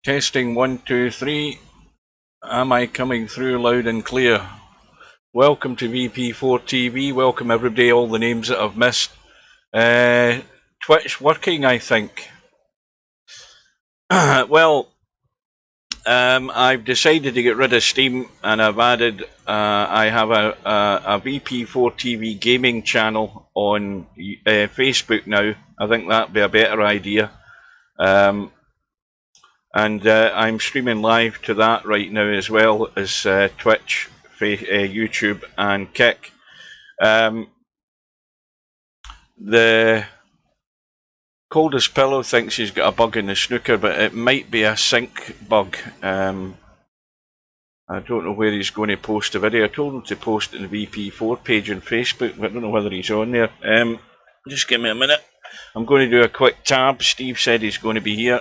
Testing 1, 2, 3. Am I coming through loud and clear? Welcome to VP4TV. Welcome everybody, all the names that I've missed. Twitch working, I think. Well, I've decided to get rid of Steam, and I've added, I have a VP4TV gaming channel on Facebook now. I think that'd be a better idea. And I'm streaming live to that right now, as well as Twitch, YouTube and Kick. The Coldest Pillow thinks he's got a bug in the snooker, but it might be a sync bug. I don't know where he's going to post the video. I told him to post it in the VP4 page on Facebook, but I don't know whether he's on there. Just give me a minute. I'm going to do a quick tab. Steve said he's going to be here.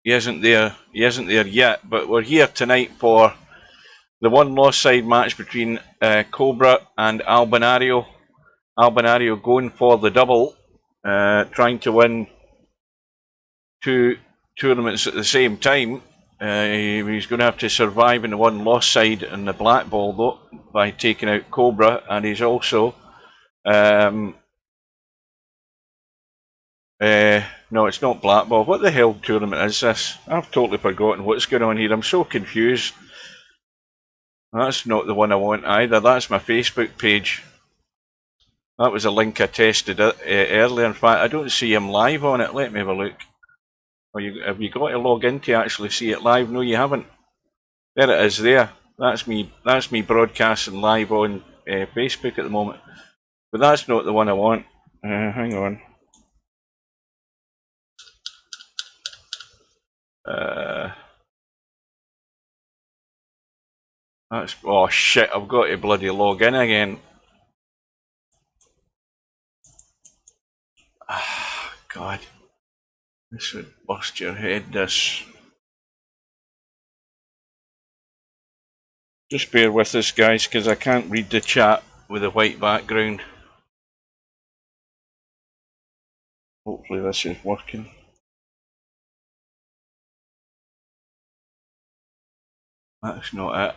He isn't there yet, but we're here tonight for the one lost side match between Cobra and Albinario. Albinario going for the double, trying to win 2 tournaments at the same time. He's going to have to survive in the one lost side in the black ball, though, by taking out Cobra, and he's also no, it's not black ball. What the hell tournament is this? I've totally forgotten what's going on here. I'm so confused. That's not the one I want either. That's my Facebook page. That was a link I tested earlier. In fact, I don't see him live on it. Let me have a look. Oh, have you got to log in to actually see it live? No, you haven't. There it is there. That's me broadcasting live on Facebook at the moment. But that's not the one I want. Hang on. Oh shit, I've got to bloody log in again. Ah, God. This would bust your head, this. Just bear with us, guys, because I can't read the chat with a white background. Hopefully this is working. That's not it.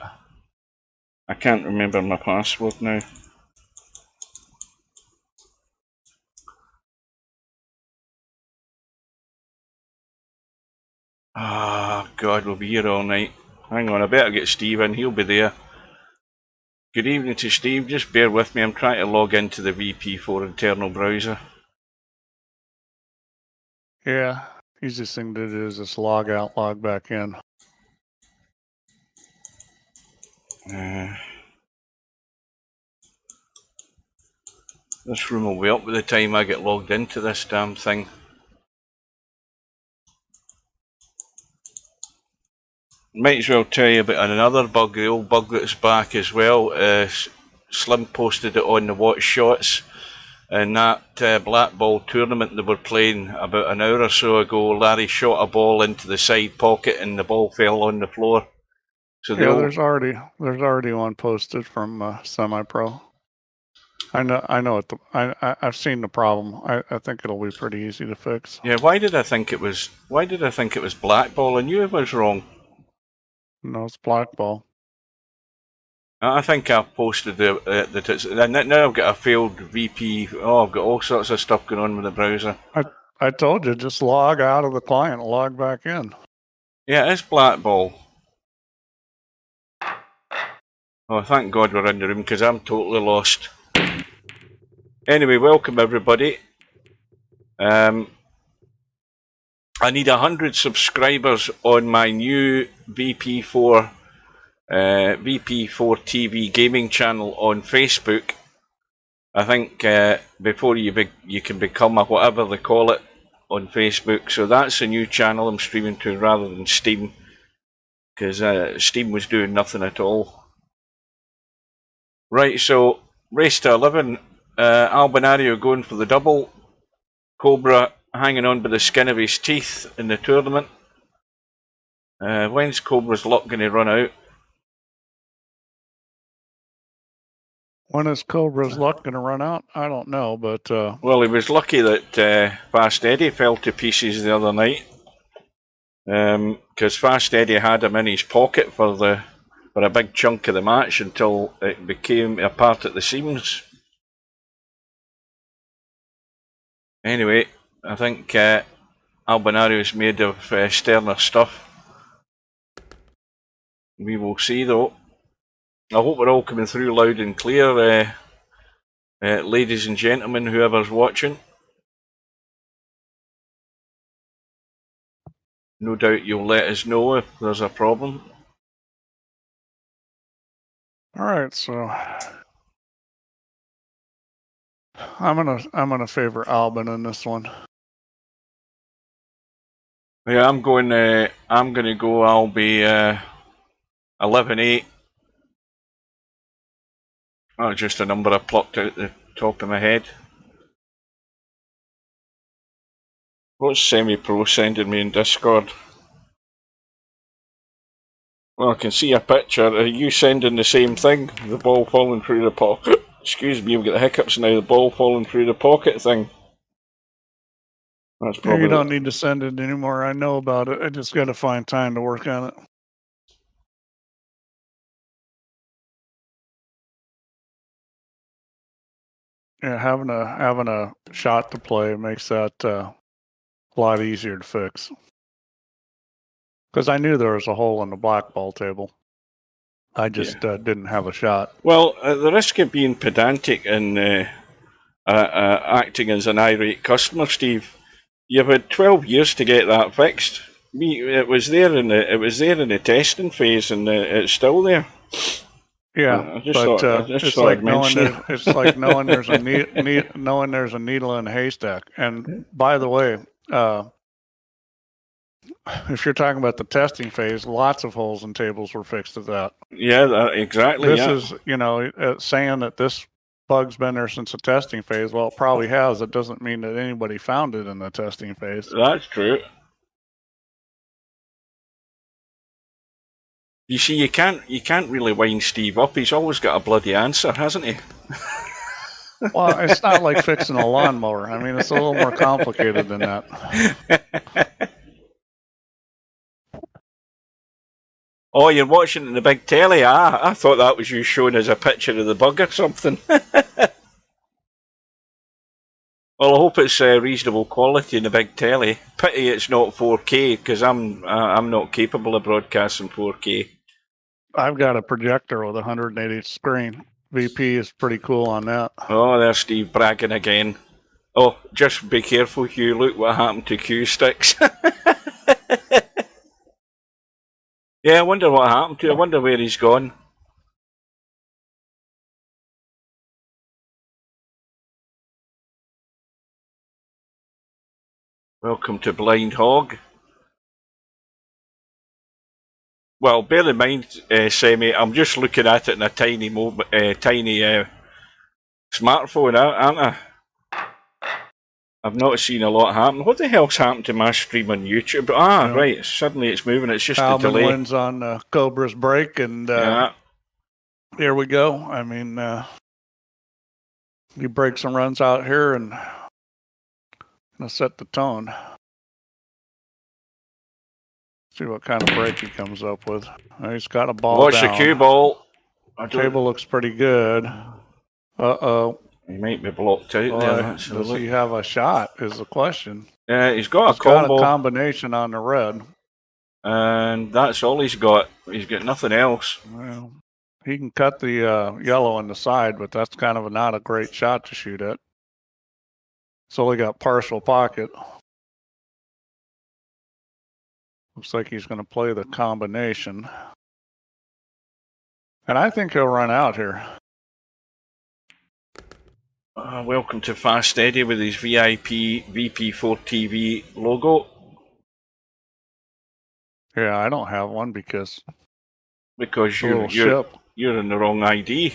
I can't remember my password now. Ah, God, we'll be here all night. Hang on, I better get Steve in. He'll be there. Good evening to Steve. Just bear with me. I'm trying to log into the VP4 internal browser. Yeah, easiest thing to do is just log out, log back in. This room will be up by the time I get logged into this damn thing. Might as well tell you about another bug, the old bug that's back as well. Slim posted it on the Watch Shots. In that black ball tournament they were playing about an hour or so ago, Larry shot a ball into the side pocket and the ball fell on the floor. So yeah, there's already one posted from Semi-Pro. I know I've seen the problem. I think it'll be pretty easy to fix. Yeah, why did I think it was black ball? I knew it was wrong. No, it's black ball. I think I've posted now I've got a failed VP. Oh, I've got all sorts of stuff going on with the browser. I told you, just log out of the client and log back in. Yeah, it's black ball. Oh, thank God we're in the room, because I'm totally lost. Anyway, welcome everybody. I need 100 subscribers on my new VP4 TV gaming channel on Facebook. I think before you can become a whatever they call it on Facebook. So that's a new channel I'm streaming to rather than Steam, because Steam was doing nothing at all. Right, so race to 11. Albinario going for the double. Cobra hanging on by the skin of his teeth in the tournament. When's Cobra's luck going to run out? When is Cobra's luck going to run out? I don't know, but well, he was lucky that Fast Eddie fell to pieces the other night, because Fast Eddie had him in his pocket for a big chunk of the match until it became apart at the seams. Anyway, I think Albinario is made of sterner stuff. We will see, though. I hope we're all coming through loud and clear, ladies and gentlemen, whoever's watching. No doubt you'll let us know if there's a problem. Alright, so I'm gonna favor Albin in this one. Yeah, I'm gonna go. I'll be 11-8. Oh, just a number I plucked out the top of my head. What's Semi-Pro sending me in Discord? Well, I can see a picture. Are you sending the same thing? The ball falling through the pocket. Excuse me, I've got the hiccups now. The ball falling through the pocket thing. That's probably. You don't need to send it anymore. I know about it. I just got to find time to work on it. Yeah, having a shot to play makes that a lot easier to fix. Because I knew there was a hole in the black ball table. I just didn't have a shot. Well, at the risk of being pedantic and acting as an irate customer, Steve, you've had 12 years to get that fixed. It was there in the testing phase, and it's still there. Yeah, it's like knowing there's a knowing there's a needle in a haystack. And by the way, if you're talking about the testing phase, lots of holes in tables were fixed at that. Yeah, exactly. This is, saying that this bug's been there since the testing phase. Well, it probably has. It doesn't mean that anybody found it in the testing phase. That's true. You see, you can't really wind Steve up. He's always got a bloody answer, hasn't he? Well, it's not like fixing a lawnmower. I mean, it's a little more complicated than that. Oh, you're watching it in the big telly? I thought that was you showing us a picture of the bug or something. Well, I hope it's reasonable quality in the big telly. Pity it's not 4K, because I'm not capable of broadcasting 4K. I've got a projector with a 180 screen. VP is pretty cool on that. Oh, there's Steve bragging again. Oh, just be careful, Hugh. Look what happened to Q sticks. Yeah, I wonder what happened to him. I wonder where he's gone. Welcome to Blind Hog. Well, bear in mind, Semi, I'm just looking at it in a tiny smartphone, aren't I? I've not seen a lot happen. What the hell's happened to my stream on YouTube? Right, suddenly it's moving. It's just a delay. Albin wins on Cobra's break, and here we go. I mean, he breaks some runs out here and gonna set the tone. See what kind of break he comes up with. He's got a ball Watch down. the cue ball. The table looks pretty good. Uh-oh. He might be blocked out there. Does he have a shot is the question. Yeah, he's got a combo. Got a combination on the red. And that's all he's got. He's got nothing else. Well, he can cut the yellow on the side, but that's kind of not a great shot to shoot at. It's only got partial pocket. Looks like he's going to play the combination. And I think he'll run out here. Welcome to Fast Eddie with his VIP VP4TV logo. Yeah, I don't have one because you're in the wrong ID.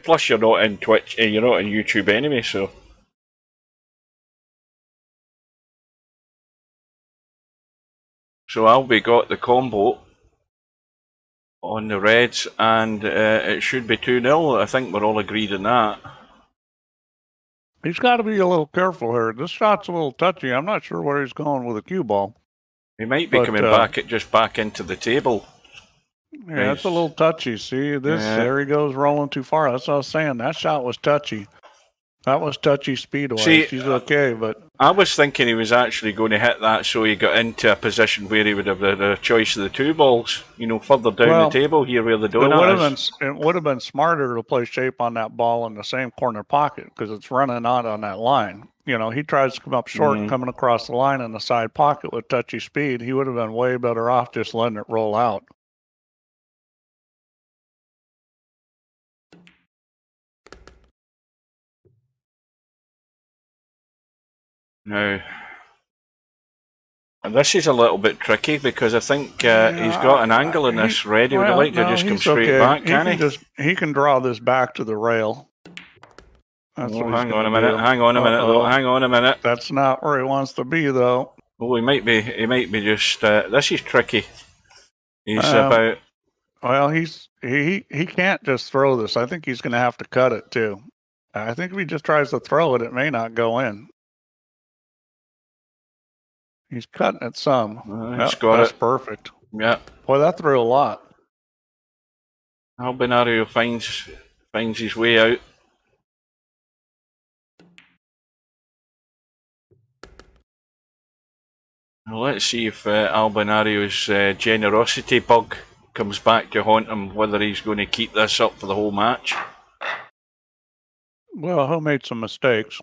Plus, you're not in Twitch. You're not in YouTube anyway, so. So Albie got the combo. on the Reds, and it should be 2-0. I think we're all agreed on that. He's got to be a little careful here. This shot's a little touchy. I'm not sure where he's going with a cue ball. He might be coming back into the table. Yeah, it's a little touchy. See, there he goes rolling too far. That's what I was saying. That shot was touchy. That was touchy speed-wise. He's okay, but... I was thinking he was actually going to hit that so he got into a position where he would have the choice of the two balls, further down the table here where the donut is. It would have been smarter to play shape on that ball in the same corner pocket because it's running out on that line. He tries to come up short, coming across the line in the side pocket with touchy speed. He would have been way better off just letting it roll out. Now, this is a little bit tricky because I think he's got an angle in this ready. Would have liked to just come straight back, can he? He can draw this back to the rail. Hang on a minute. That's not where he wants to be, though. Oh, he might be just. This is tricky. He's about. Well, he can't just throw this. I think he's going to have to cut it too. I think if he just tries to throw it, it may not go in. He's cutting it some. That's perfect. Yeah. Boy, that threw a lot. Albinario finds his way out. Well, let's see if Albinario's generosity bug comes back to haunt him, whether he's going to keep this up for the whole match. Well, he made some mistakes.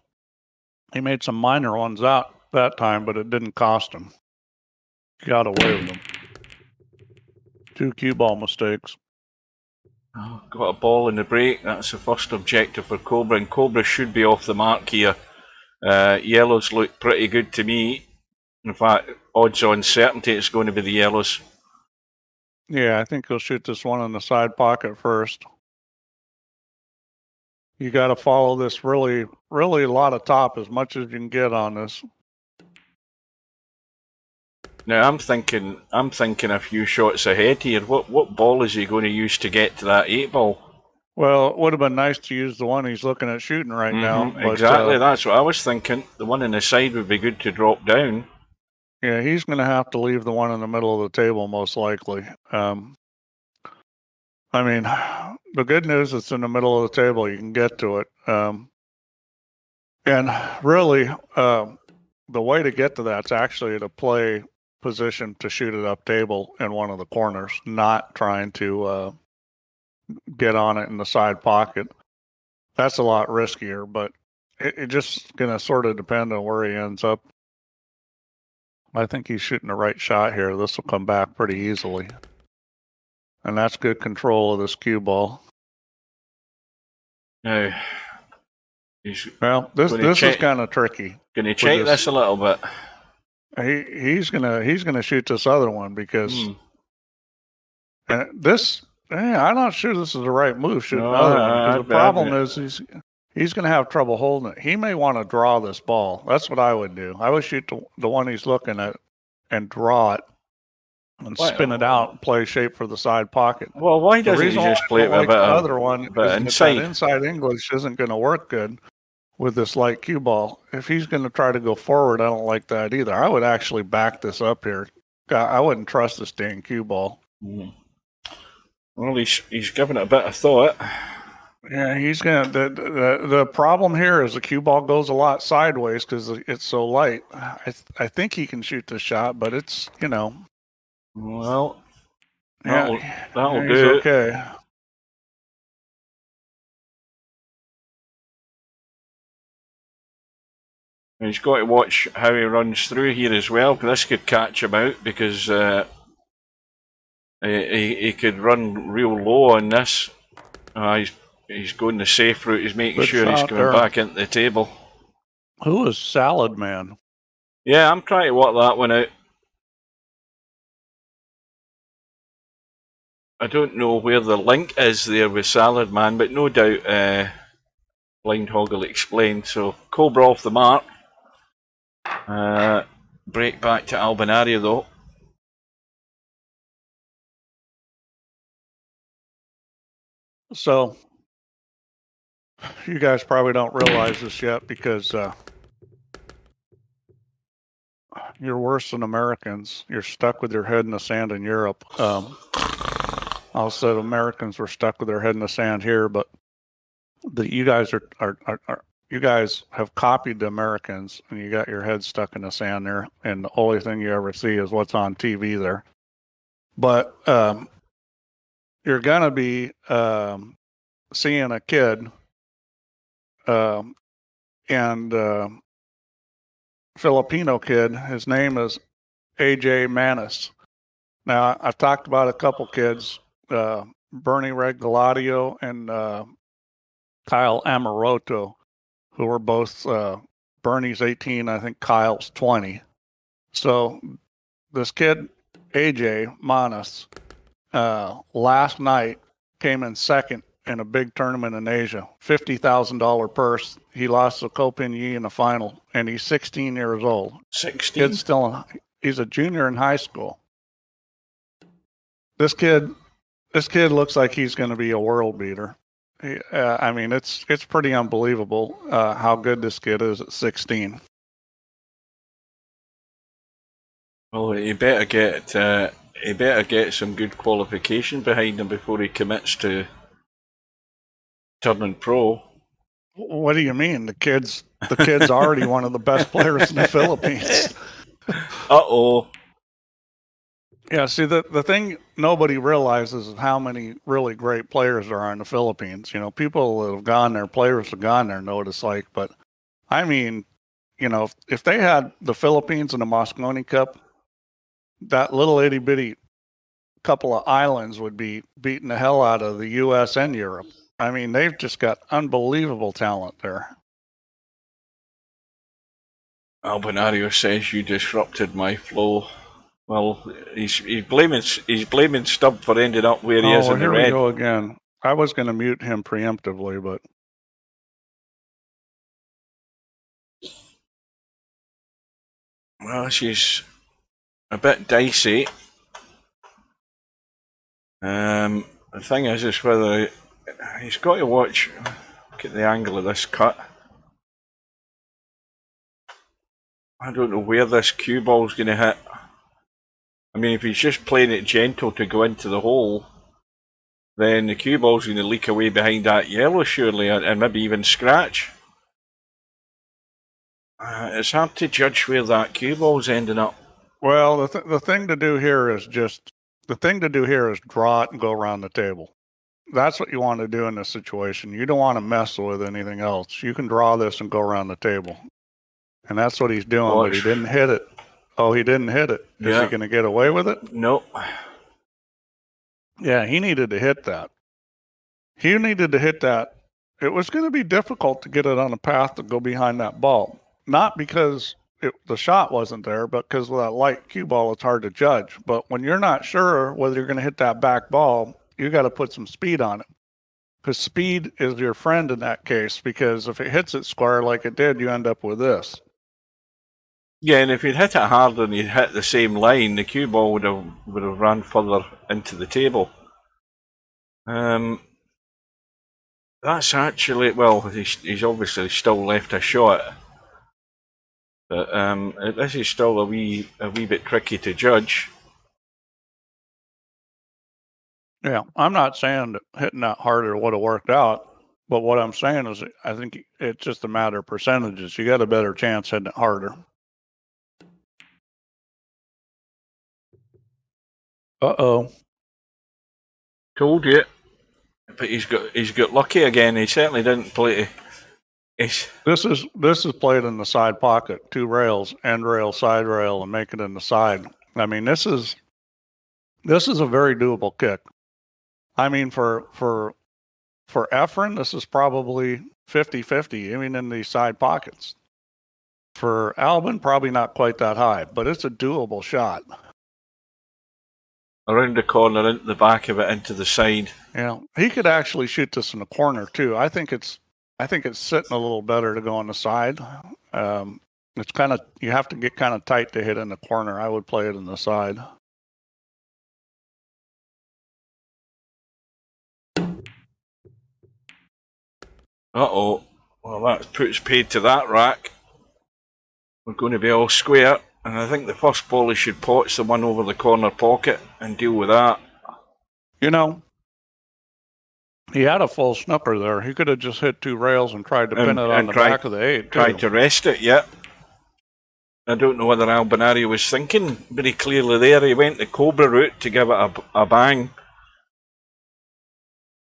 He made some minor ones out that time, but it didn't cost him. He got away with them. 2 cue ball mistakes. Oh, got a ball in the break. That's the first objective for Cobra, and Cobra should be off the mark here. Yellows look pretty good to me. In fact, odds on certainty it's going to be the yellows. Yeah, I think he'll shoot this one in the side pocket first. You got to follow this really a lot of top as much as you can get on this. Now I'm thinking a few shots ahead here. What ball is he going to use to get to that 8 ball? Well, it would have been nice to use the one he's looking at shooting right now. But, exactly, that's what I was thinking. The one on the side would be good to drop down. Yeah, he's going to have to leave the one in the middle of the table most likely. I mean, the good news is it's in the middle of the table. You can get to it. And really, the way to get to that's actually to play position to shoot it up table in one of the corners, not trying to get on it in the side pocket. That's a lot riskier, but it just going to sort of depend on where he ends up. I think he's shooting the right shot here. This will come back pretty easily. And that's good control of this cue ball. Now, this is kind of tricky. Going to check this a little bit. He's gonna shoot this other one because I'm not sure this is the right move shooting another one because the problem is he's gonna have trouble holding it. He may want to draw this ball. That's what I would do. I would shoot the one he's looking at and draw it and spin it out and play shape for the side pocket. Well, why doesn't he just play it a bit other one? Inside? Inside English isn't going to work good with this light cue ball. If he's going to try to go forward, I don't like that either. I would actually back this up here. I wouldn't trust this dang cue ball. Well, he's given it a bit of thought. Yeah, he's gonna. The problem here is the cue ball goes a lot sideways because it's so light. I think he can shoot the shot, but it's Well, that'll do it. Okay. He's got to watch how he runs through here as well, because this could catch him out, because he could run real low on this. He's going the safe route. He's making sure he's coming back into the table. Who is Salad Man? Yeah, I'm trying to work that one out. I don't know where the link is there with Salad Man, but no doubt Blind Hog will explain. So Cobra off the mark. Break back to Albinario though. So you guys probably don't realize this yet because you're worse than Americans. You're stuck with your head in the sand in Europe. Also, Americans were stuck with their head in the sand here, but you guys you guys have copied the Americans, and you got your head stuck in the sand there, and the only thing you ever see is what's on TV there. But you're gonna be seeing a kid and Filipino kid. His name is AJ Manis. Now, I've talked about a couple kids, Bernie Regalado and Kyle Amoroto, who were both, Bernie's 18, I think Kyle's 20. So this kid, AJ Manis, last night came in second in a big tournament in Asia, $50,000 purse. He lost to Kopin Yi in the final, and he's 16 years old. 16? He's a junior in high school. This kid looks like he's going to be a world beater. I mean, it's pretty unbelievable how good this kid is at 16. Well, he better get some good qualification behind him before he commits to turning pro. What do you mean? The kid's already one of the best players in the Philippines. Uh-oh. Yeah, see, the thing nobody realizes is how many really great players there are in the Philippines. You know, people that have gone there, players have gone there, know what it's like. But, I mean, you know, if they had the Philippines in the Mosconi Cup, that little itty-bitty couple of islands would be beating the hell out of the U.S. and Europe. I mean, they've just got unbelievable talent there. Albinario says you disrupted my flow. Well, he's blaming Stubb for ending up where he is in the red. Here we go again. I was going to mute him preemptively, but well, she's a bit dicey. The thing is whether he's got to look at the angle of this cut. I don't know where this cue ball's going to hit. I mean, if he's just playing it gentle to go into the hole, then the cue ball's going to leak away behind that yellow, surely, and maybe even scratch. It's hard to judge where that cue ball's ending up. Well, the thing to do here is draw it and go around the table. That's what you want to do in this situation. You don't want to mess with anything else. You can draw this and go around the table. And that's what he's doing, but he didn't hit it. Oh, he didn't hit it. Is he going to get away with it? No. Yeah, he needed to hit that. He needed to hit that. It was going to be difficult to get it on a path to go behind that ball. Not because the shot wasn't there, but because with that light cue ball, it's hard to judge. But when you're not sure whether you're going to hit that back ball, you got to put some speed on it. Because speed is your friend in that case, because if it hits it square like it did, you end up with this. Yeah, and if he'd hit it harder and he'd hit the same line, the cue ball would have run further into the table. That's actually, well, he's obviously still left a shot, but this is still a wee bit tricky to judge. Yeah, I'm not saying that hitting that harder would have worked out, but what I'm saying is I think it's just a matter of percentages. You got a better chance hitting it harder. Uh-oh. Told you. But he's got lucky again. He certainly didn't play. This is played in the side pocket, 2 rails, end rail, side rail, and make it in the side. I mean, this is a very doable kick. I mean, for Efren, this is probably 50-50, even in these side pockets. For Albin, probably not quite that high, but it's a doable shot. Around the corner, into the back of it, into the side. Yeah, he could actually shoot this in the corner too. I think it's sitting a little better to go on the side. It's kind of, you have to get kind of tight to hit in the corner. I would play it in the side. Uh-oh. Well, that puts paid to that rack. We're going to be all square. And I think the first ball he should pot's the one over the corner pocket and deal with that. You know, he had a full snooker there. He could have just hit 2 rails and tried to pin it on the back of the 8. Tried to rest it, yeah. I don't know whether Albinario was thinking very clearly there. He went the Cobra route to give it a bang.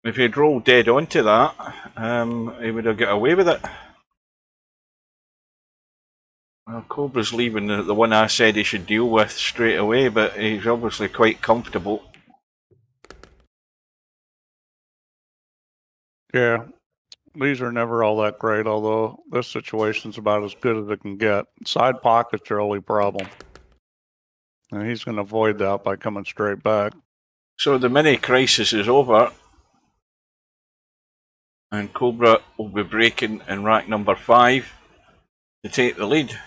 If he'd rolled dead onto that, he would have got away with it. Well, Cobra's leaving the one I said he should deal with straight away, but he's obviously quite comfortable. Yeah, these are never all that great, although this situation's about as good as it can get. Side pocket's your only problem. And he's going to avoid that by coming straight back. So the mini crisis is over. And Cobra will be breaking in rack number 5 to take the lead.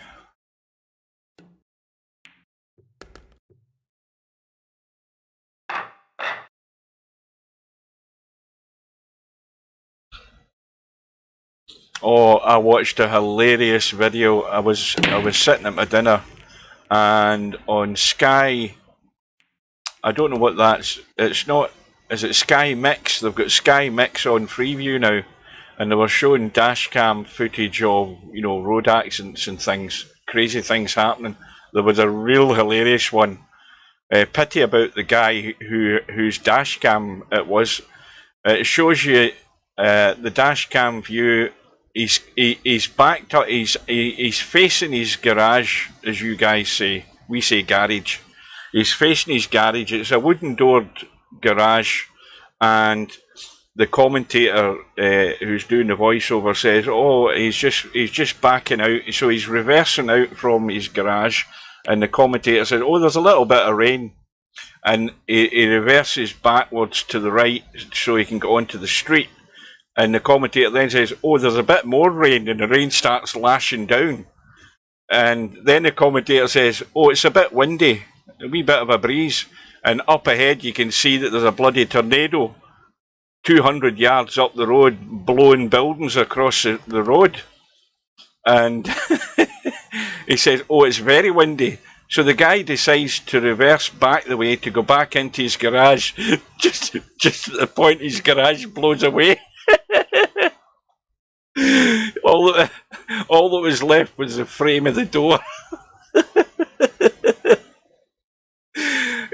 Oh, I watched a hilarious video. I was sitting at my dinner, and on Sky, I don't know what that's. It's not. Is it Sky Mix? They've got Sky Mix on Freeview now, and they were showing dashcam footage of road accidents and things, crazy things happening. There was a real hilarious one. Pity about the guy whose dashcam it was. It shows you the dashcam view. He's backed up. He's facing his garage, as you guys say. We say garage. He's facing his garage. It's a wooden doored garage, and the commentator who's doing the voiceover says, "Oh, he's just backing out." So he's reversing out from his garage, and the commentator says, "Oh, there's a little bit of rain," and he reverses backwards to the right so he can get onto the street. And the commentator then says, "Oh, there's a bit more rain," and the rain starts lashing down. And then the commentator says, "Oh, it's a bit windy, a wee bit of a breeze." And up ahead you can see that there's a bloody tornado 200 yards up the road, blowing buildings across the road. And he says, "Oh, it's very windy." So the guy decides to reverse back the way to go back into his garage, just at the point his garage blows away. All that was left was the frame of the door.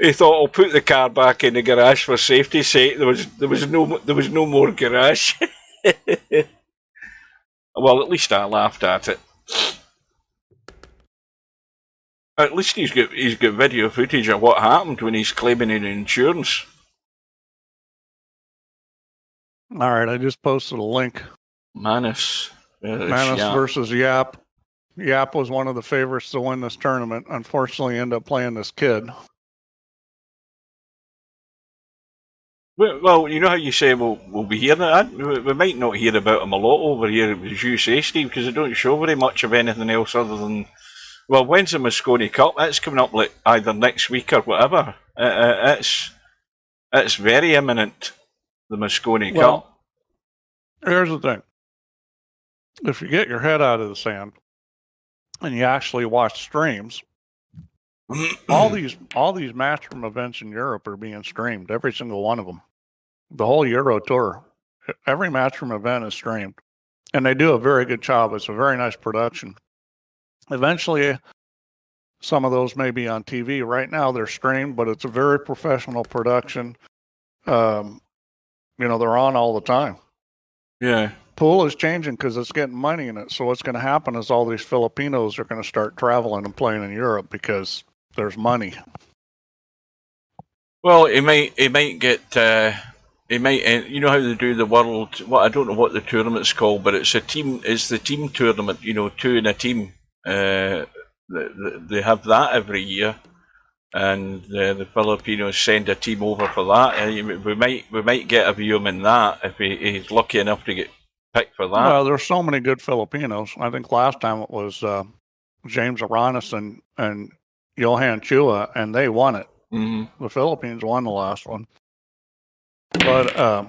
He thought, "I'll put the car back in the garage for safety's sake." There was no more garage. Well, at least I laughed at it. At least he's got video footage of what happened when he's claiming an insurance. All right, I just posted a link. Manus versus Yap. Yap was one of the favorites to win this tournament. Unfortunately, ended up playing this kid. Well, you know how you say we'll be hearing it? We might not hear about him a lot over here, as you say, Steve, because they don't show very much of anything else other than... Well, when's the Moscone Cup? It's coming up like either next week or whatever. It's very imminent, the Moscone Cup. Here's the thing. If you get your head out of the sand and you actually watch streams, all these Matchroom events in Europe are being streamed, every single one of them. The whole Euro Tour, every Matchroom event is streamed, and they do a very good job. It's a very nice production. Eventually, some of those may be on TV. Right now, they're streamed, but it's a very professional production. They're on all the time. Yeah. Pool is changing because it's getting money in it. So what's going to happen is all these Filipinos are going to start traveling and playing in Europe because there's money. Well, he might get. You know how they do the world. Well, I don't know what the tournament's called, but it's a team. It's the team tournament. 2 in a team. They have that every year, and the Filipinos send a team over for that. And we might get a view of him in that if he's lucky enough to get picked for that. Well, there's so many good Filipinos. I think last time it was James Aranis and Johan Chua, and they won it. Mm-hmm. The Philippines won the last one. But,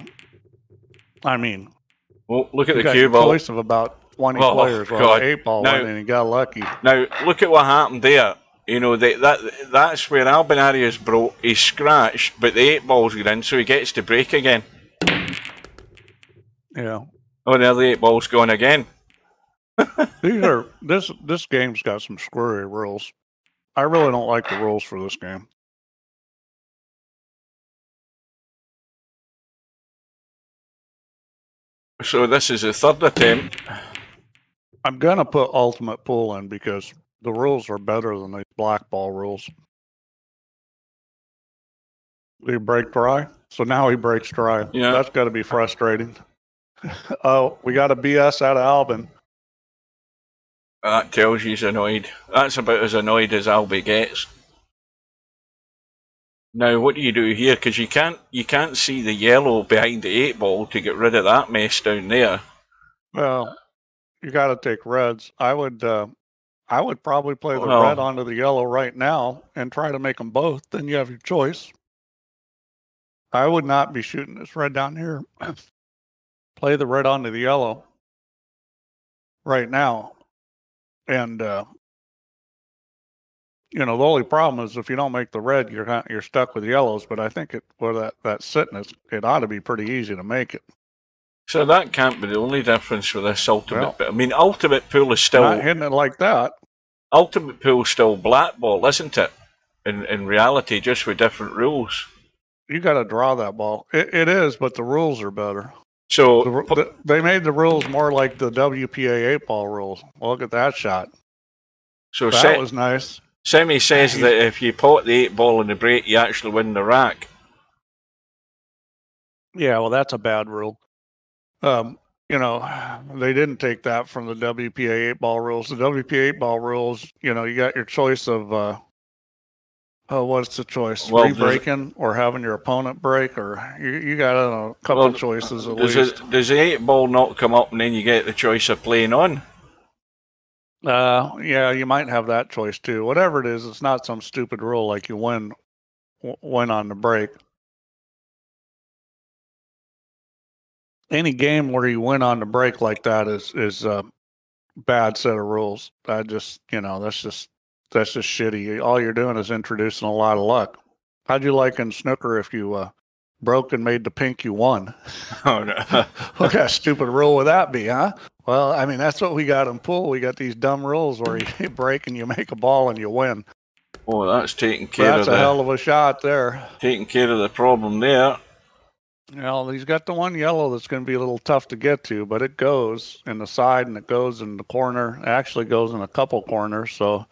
Well, look at You the got cue your ball. choice of about 20 players while God. the 8-ball Now- went and he got lucky. Now, look at what happened there. You know, that's where Albinario's broke. He's scratched, but the 8-ball's got in, so he gets to break again. Yeah. Oh, now the 8-ball's gone again. This game's got some squirrely rules. I really don't like the rules for this game. So this is the third attempt. I'm gonna put ultimate pool in because the rules are better than the black ball rules. He break dry, so now he breaks dry. Yeah. That's got to be frustrating. Oh, we got a BS out of Albin. That tells you he's annoyed. That's about as annoyed as Albi gets. Now, what do you do here? Because you can't see the yellow behind the 8-ball to get rid of that mess down there. Well, you got to take reds. I would probably play the red onto the yellow right now and try to make them both. Then you have your choice. I would not be shooting this red down here. Play the red onto the yellow right now. And, you know, the only problem is if you don't make the red, you're stuck with yellows. But I think that sitting, it ought to be pretty easy to make it. So that can't be the only difference with this ultimate. Well, I mean, ultimate pool is still not hitting it like that. Ultimate pool is still black ball, isn't it? In reality, just with different rules. You got to draw that ball. It is, but the rules are better. So they made the rules more like the WPA 8-ball rules. Look at that shot. So that was nice. Semi says that if you pot the 8-ball in the break, you actually win the rack. Yeah, well, that's a bad rule. You know, they didn't take that from the WPA 8-ball rules. The WPA 8-ball rules, you know, you got your choice of what's the choice? Well, re-breaking or having your opponent break, or you got a couple choices at least. Does the 8-ball not come up and then you get the choice of playing on? Yeah, you might have that choice too. Whatever it is, it's not some stupid rule like you win on the break. Any game where you win on the break like that is a bad set of rules. That's just shitty. All you're doing is introducing a lot of luck. How'd you like in snooker if you broke and made the pink, you won? Oh, no. What kind of stupid rule would that be, huh? Well, I mean, that's what we got in pool. We got these dumb rules where you break and you make a ball and you win. Oh, that's taking care That's a hell of a shot there. Taking care of the problem there. Well, he's got the one yellow that's going to be a little tough to get to, but it goes in the side and it goes in the corner. It actually goes in a couple corners, so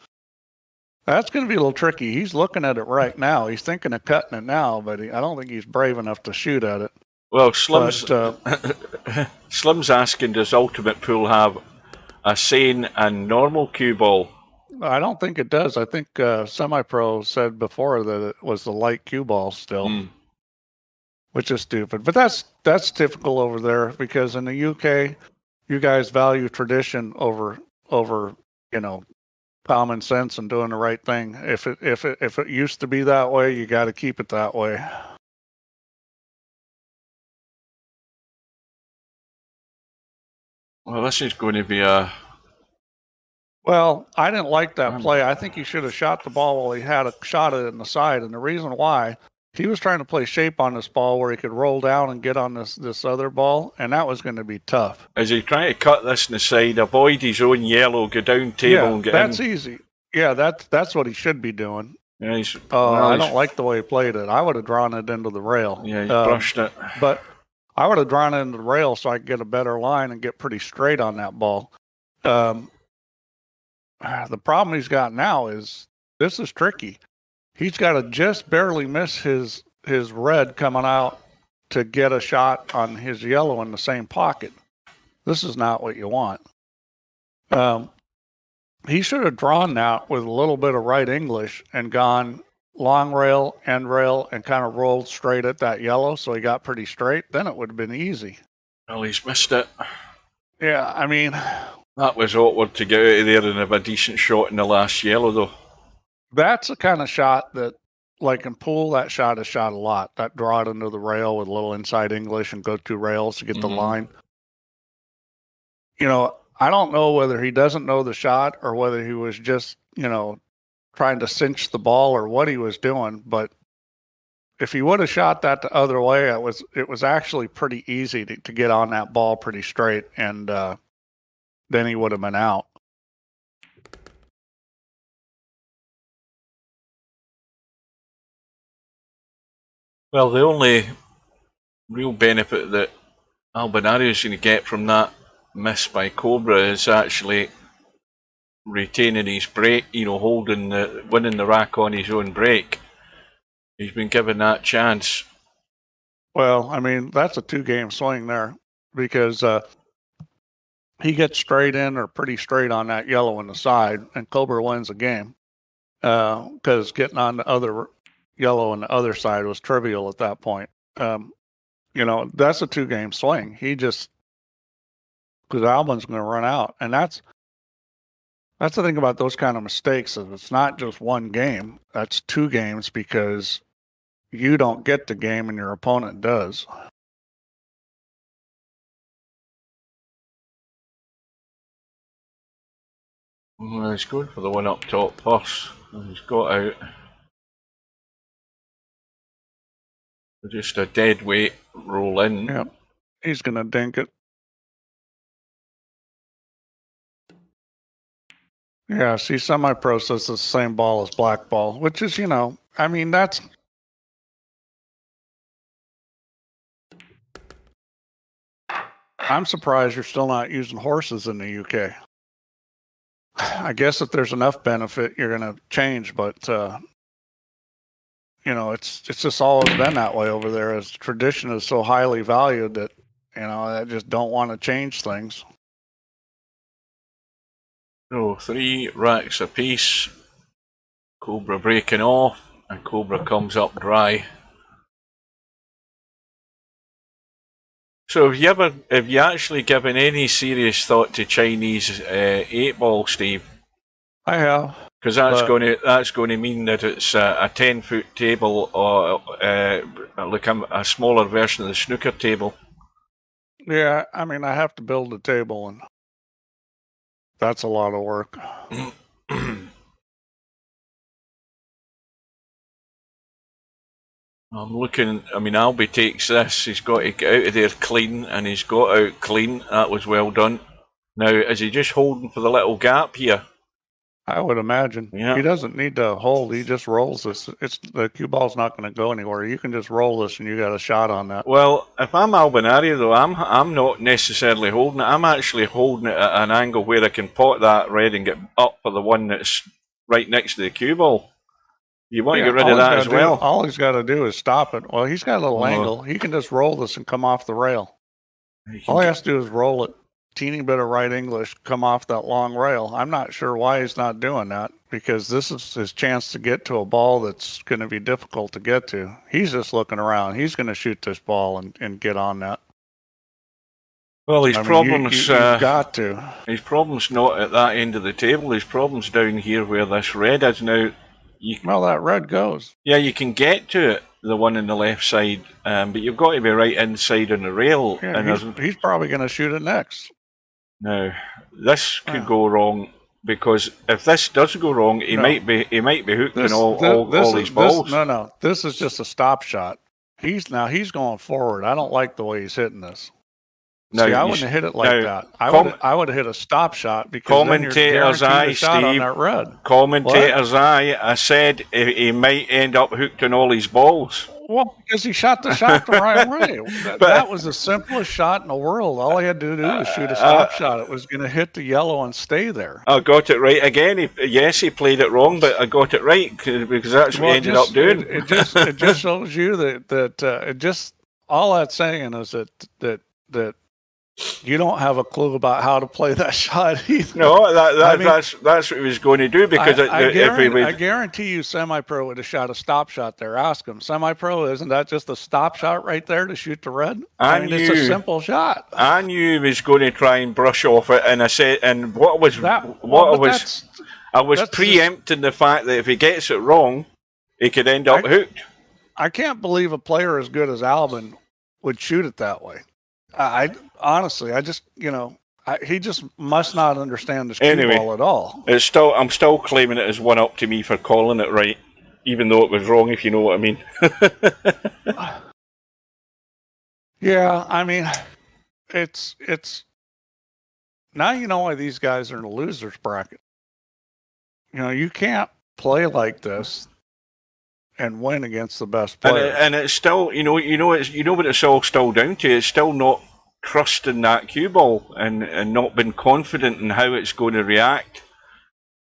that's going to be a little tricky. He's looking at it right now. He's thinking of cutting it now, but I don't think he's brave enough to shoot at it. Well, Slim's asking, does Ultimate Pool have a sane and normal cue ball? I don't think it does. I think Semi-Pro said before that it was the light cue ball still, which is stupid. But that's typical over there because in the UK, you guys value tradition over common sense and doing the right thing. If it used to be that way, you got to keep it that way. Well, this is going to be a... Well, I didn't like that play. I think he should have shot the ball while he had a shot at it in the side. And the reason why, he was trying to play shape on this ball where he could roll down and get on this other ball, and that was going to be tough. Is he trying to cut this in the side, avoid his own yellow, go down table and get in? That's easy. Yeah, that's what he should be doing. Yeah, I don't like the way he played it. I would have drawn it into the rail. Yeah, he brushed it. But I would have drawn it into the rail so I could get a better line and get pretty straight on that ball. The problem he's got now is this is tricky. He's got to just barely miss his red coming out to get a shot on his yellow in the same pocket. This is not what you want. He should have drawn that with a little bit of right English and gone long rail, end rail, and kind of rolled straight at that yellow so he got pretty straight. Then it would have been easy. Well, he's missed it. Yeah, I mean... That was awkward to get out of there and have a decent shot in the last yellow, though. That's the kind of shot that, like in pool, that shot is shot a lot. That draw it into the rail with a little inside English and go 2 rails to get the line. I don't know whether he doesn't know the shot or whether he was just, trying to cinch the ball or what he was doing. But if he would have shot that the other way, it was actually pretty easy to get on that ball pretty straight, and then he would have been out. Well, the only real benefit that Albinario is going to get from that miss by Cobra is actually retaining his break, winning the rack on his own break. He's been given that chance. Well, I mean, that's a 2-game swing there, because he gets straight in or pretty straight on that yellow in the side, and Cobra wins the game, because getting on the other yellow on the other side was trivial at that point. That's a 2-game swing. Because Albin's going to run out, and that's the thing about those kind of mistakes, is it's not just 1 game. That's 2 games, because you don't get the game and your opponent does. Well, he's going for the one up top first. He's got out. Just a dead weight roll in. Yep. He's going to dink it. Yeah, see, semi-pro says the same ball as black ball, which is, I mean, that's... I'm surprised you're still not using horses in the UK. I guess if there's enough benefit, you're going to change, but, it's just always been that way over there, as tradition is so highly valued that, I just don't want to change things. So 3 racks apiece. Cobra breaking off, and Cobra comes up dry. So have you actually given any serious thought to Chinese 8-ball, Steve? I have. Because that's going to mean that it's a 10-foot table, or like a smaller version of the snooker table. Yeah, I mean, I have to build a table, and that's a lot of work. I'm looking. I mean, Albie takes this. He's got to get out of there clean, and he's got out clean. That was well done. Now, is he just holding for the little gap here? I would imagine. Yeah. He doesn't need to hold. He just rolls this. The cue ball's not going to go anywhere. You can just roll this, and you got a shot on that. Well, if I'm Albinario, though, I'm not necessarily holding it. I'm actually holding it at an angle where I can pot that red and get up for the one that's right next to the cue ball. You want to get rid of that as well. All he's got to do is stop it. Well, he's got a little angle. He can just roll this and come off the rail. All he has to do is roll it. Teeny bit of right English, come off that long rail. I'm not sure why he's not doing that, because this is his chance to get to a ball that's going to be difficult to get to. He's just looking around. He's going to shoot this ball and get on that. Well, his problem's you've got to. His problem's not at that end of the table. His problem's down here where this red is now. Well, that red goes. Yeah, you can get to it, the one on the left side, but you've got to be right inside on the rail. Yeah, and he's probably going to shoot it next. Now, this could go wrong, because if this does go wrong, he might be hooked on all these balls. No, this is just a stop shot. He's going forward. I don't like the way he's hitting this. No, I wouldn't have hit it like that. I would have hit a stop shot, because commentator's eye, Steve. On that red. Commentator's eye. I said he might end up hooked on all his balls. Well, because he shot the shot the right way. That was the simplest shot in the world. All he had to do was shoot a stop shot. It was going to hit the yellow and stay there. I got it right again. He played it wrong, but I got it right, because that's what he ended up doing. It just shows you that all that's saying is that you don't have a clue about how to play that shot either. No, that's what he was going to do, because I guarantee you semi-pro would have shot a stop shot there. Ask him. Semi-pro, isn't that just a stop shot right there to shoot the red? It's a simple shot. I knew he was going to try and brush off it, and I said, and I was preempting the fact that if he gets it wrong, he could end up hooked. I can't believe a player as good as Albin would shoot it that way. I honestly, he just must not understand this cue Anyway, ball at all. I'm still claiming it as one up to me for calling it right, even though it was wrong, if you know what I mean. Yeah, I mean, it's now you know why these guys are in a loser's bracket. You know, you can't play like this and win against the best players. And it's still, you know what it's all still down to. It's still not trusting that cue ball and not being confident in how it's going to react.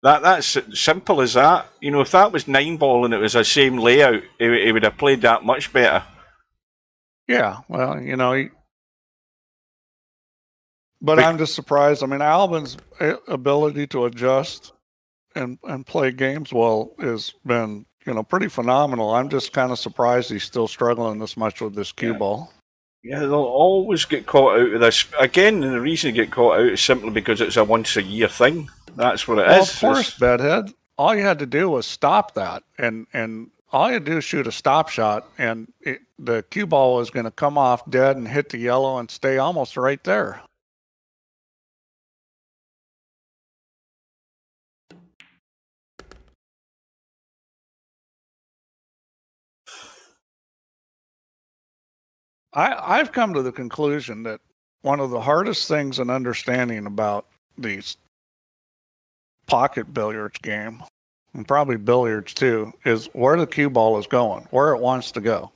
That's simple as that. You know, if that was 9-ball and it was the same layout, he would have played that much better. Yeah, well, you know, but I'm just surprised. I mean, Albin's ability to adjust and play games well has been, you know, pretty phenomenal. I'm just kind of surprised he's still struggling this much with this cue ball. Yeah, they'll always get caught out of this. Again, and the reason they get caught out is simply because it's a once-a-year thing. That's what it is. Of course, Bedhead. All you had to do was stop that, and all you had to do is shoot a stop shot, and the cue ball was going to come off dead and hit the yellow and stay almost right there. I've come to the conclusion that one of the hardest things in understanding about these pocket billiards game, and probably billiards too, is where the cue ball is going, where it wants to go.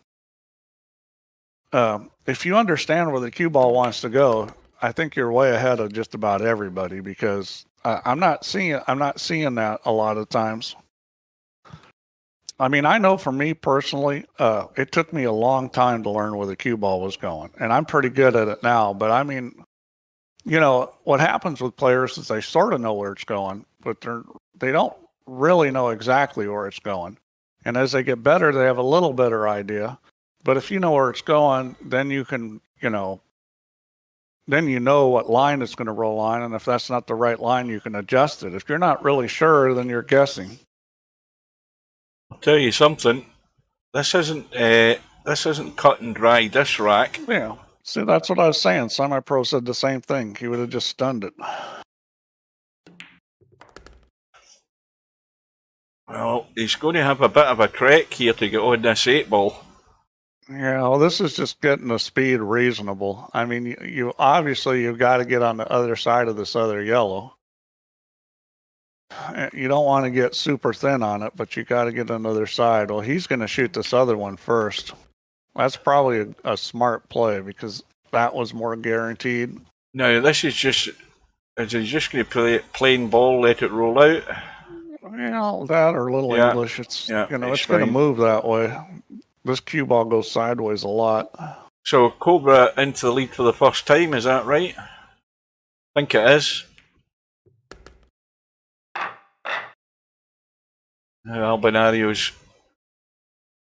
If you understand where the cue ball wants to go, I think you're way ahead of just about everybody, because I'm not seeing that a lot of times. I mean, I know for me personally, it took me a long time to learn where the cue ball was going, and I'm pretty good at it now. But I mean, you know, what happens with players is they sort of know where it's going, but they don't really know exactly where it's going. And as they get better, they have a little better idea. But if you know where it's going, then you can, then you know what line it's going to roll on, and if that's not the right line, you can adjust it. If you're not really sure, then you're guessing. I'll tell you something. This isn't cut and dry. This rack. Yeah. See, that's what I was saying. Semi-Pro said the same thing. He would have just stunned it. Well, he's going to have a bit of a crack here to get on this 8-ball. Yeah, well, this is just getting the speed reasonable. I mean, you've got to get on the other side of this other yellow. You don't want to get super thin on it, but you got to get on the other side. Well, he's going to shoot this other one first. That's probably a smart play, because that was more guaranteed. Now, is he just going to play it plain ball, let it roll out? Well, that or little English. It's it's going to move that way. This cue ball goes sideways a lot. So Cobra into the lead for the first time, is that right? I think it is. Now Albinario's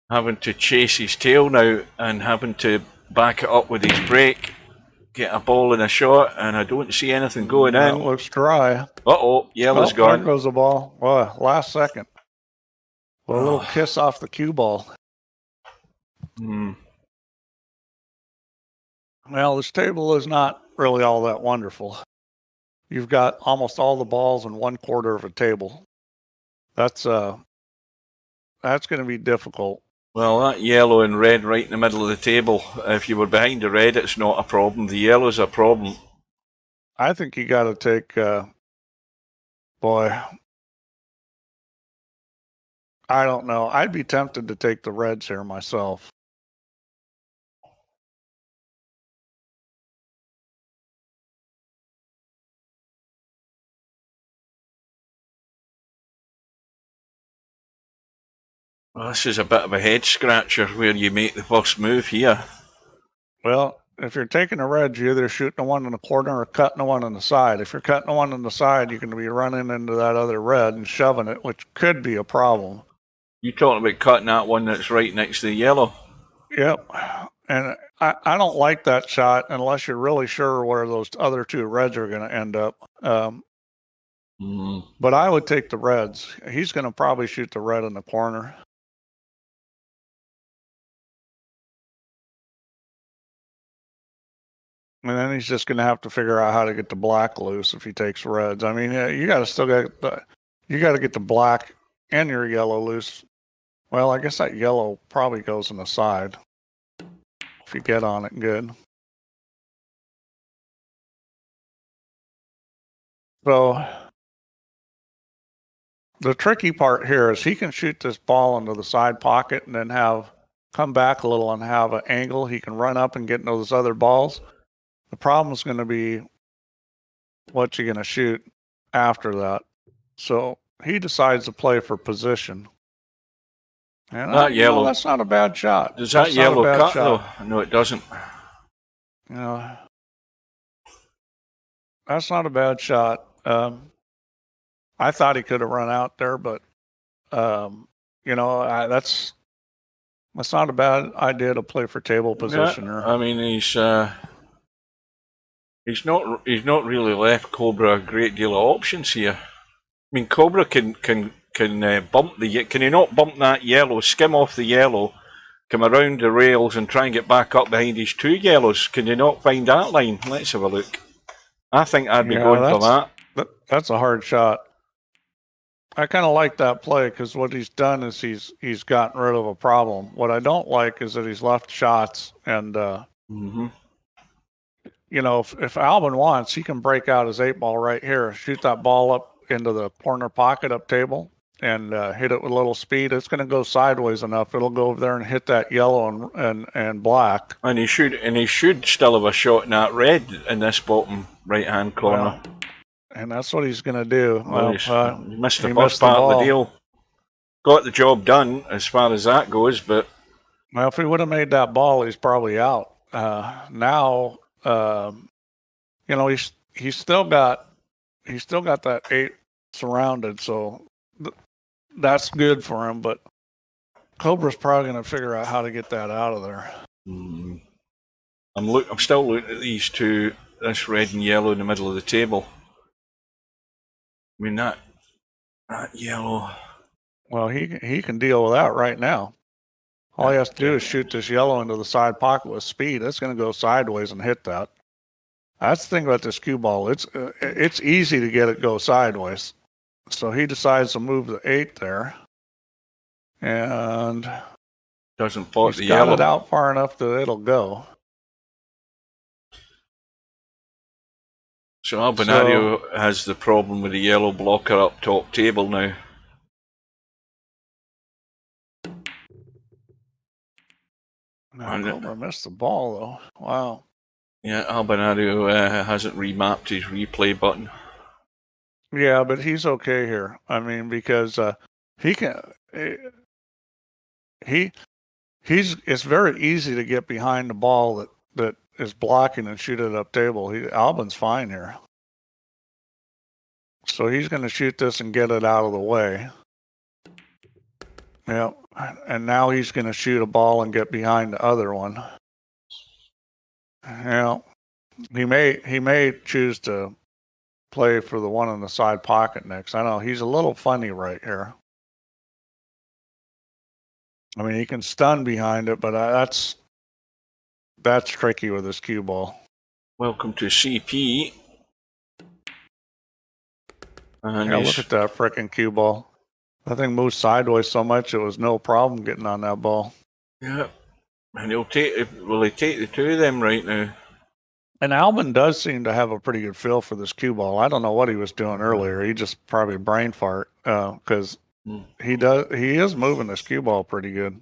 having to chase his tail now and having to back it up with his break, get a ball and a shot, and I don't see anything going in. It looks dry. Uh-oh, yellow's gone. There goes the ball. Well, last second. Well, a little kiss off the cue ball. Well, this table is not really all that wonderful. You've got almost all the balls in 1/4 of a table. That's going to be difficult. Well, that yellow and red right in the middle of the table, if you were behind the red, it's not a problem. The yellow's a problem. I think you got to take, boy, I don't know. I'd be tempted to take the reds here myself. Well, this is a bit of a head scratcher where you make the first move here. Well, if you're taking a red, you're either shooting the one in the corner or cutting the one on the side. If you're cutting the one on the side, you're going to be running into that other red and shoving it, which could be a problem. You're talking about cutting that one that's right next to the yellow. Yep. And I don't like that shot unless you're really sure where those other two reds are going to end up. But I would take the reds. He's going to probably shoot the red in the corner. And then he's just going to have to figure out how to get the black loose if he takes reds. I mean, you got to get the black and your yellow loose. Well, I guess that yellow probably goes on the side if you get on it good. So the tricky part here is he can shoot this ball into the side pocket and then come back a little and have an angle. He can run up and get into those other balls. The problem is going to be what you're going to shoot after that. So he decides to play for position. And that yellow, that's not a bad shot. Does that yellow cut though? No, it doesn't. That's not a bad shot. I thought he could have run out there, but that's not a bad idea to play for table position. Yeah, I mean, he's not really left Cobra a great deal of options here. I mean, Cobra can bump can he not bump that yellow, skim off the yellow, come around the rails and try and get back up behind his two yellows? Can you not find that line? Let's have a look. I think I'd be going for that. That's a hard shot. I kind of like that play because what he's done is he's gotten rid of a problem. What I don't like is that he's left shots and if Albin wants, he can break out his 8-ball right here, shoot that ball up into the corner pocket up table and hit it with a little speed. It's going to go sideways enough. It'll go over there and hit that yellow and black. And he should still have a shot in that red in this bottom right-hand corner. Well, and that's what he's going to do. He missed the first part of the deal. Got the job done as far as that goes, but if he would have made that ball, he's probably out. Now, he's still got that 8 surrounded, so that's good for him. But Cobra's probably going to figure out how to get that out of there. I'm still looking at these two, this red and yellow in the middle of the table. I mean that yellow. Well, he can deal with that right now. All he has to do is shoot this yellow into the side pocket with speed. It's going to go sideways and hit that. That's the thing about this cue ball. It's easy to get it go sideways. So he decides to move the 8 there, and doesn't fault the yellow. Got it out far enough that it'll go. So Albinario has the problem with the yellow blocker up top table now. Cobra missed the ball though. Wow. Yeah, Albinario hasn't remapped his replay button. Yeah, but he's okay here. I mean, because he can. It's very easy to get behind the ball that is blocking and shoot it up table. Albin's fine here. So he's going to shoot this and get it out of the way. Yeah, and now he's going to shoot a ball and get behind the other one. Yeah, he may choose to play for the one in the side pocket next. I know he's a little funny right here. I mean, he can stun behind it, but that's tricky with this cue ball. Welcome to CP. And look at that frickin' cue ball. That thing moved sideways so much it was no problem getting on that ball. Yeah, and he'll take the two of them right now. And Albin does seem to have a pretty good feel for this cue ball. I don't know what he was doing earlier. He just probably brain fart because he is moving this cue ball pretty good.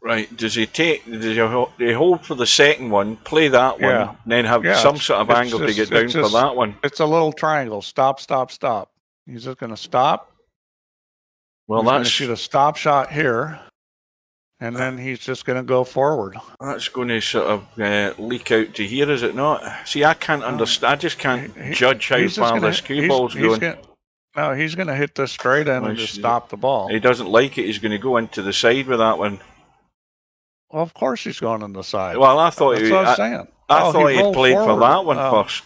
Right. Does he hold for the second one, play that one, and then have some sort of angle to get down for that one? It's a little triangle. Stop, stop, stop. He's just going to stop. Well, he's going to shoot a stop shot here, and then he's just going to go forward. That's going to sort of leak out to here, is it not? See, I can't understand. I just can't judge how far this cue ball's going. No, he's going to hit this straight in and just stop the ball. He doesn't like it. He's going to go into the side with that one. Well, of course he's going on the side. Well, I thought that's what I was saying. I thought he played forward for that one first.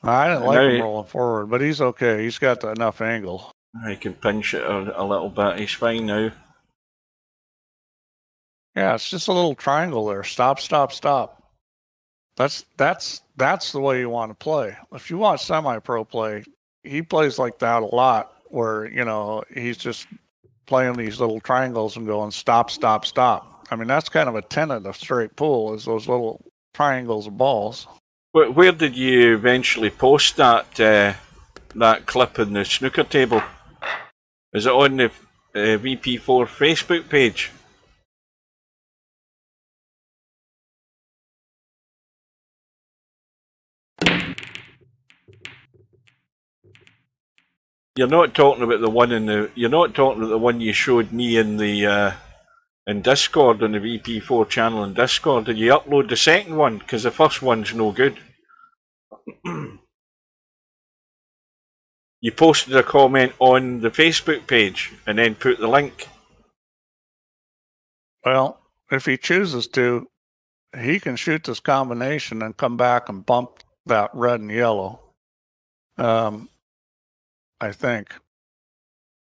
I didn't like him rolling forward, but he's okay. He's got enough angle. He can pinch it a little bit. He's fine now. Yeah, it's just a little triangle there. Stop, stop, stop. That's the way you want to play. If you watch semi-pro play, he plays like that a lot, where he's just playing these little triangles and going stop, stop, stop. I mean, that's kind of a tenet of straight pool, is those little triangles of balls. Where did you eventually post that that clip in the snooker table? Is it on the VP4 Facebook page? You're not talking about the one in the. You're not talking about the one you showed me in the in Discord, on the VP4 channel in Discord. Did you upload the second one? Because the first one's no good. You posted a comment on the Facebook page and then put the link. Well, if he chooses to, he can shoot this combination and come back and bump that red and yellow. I think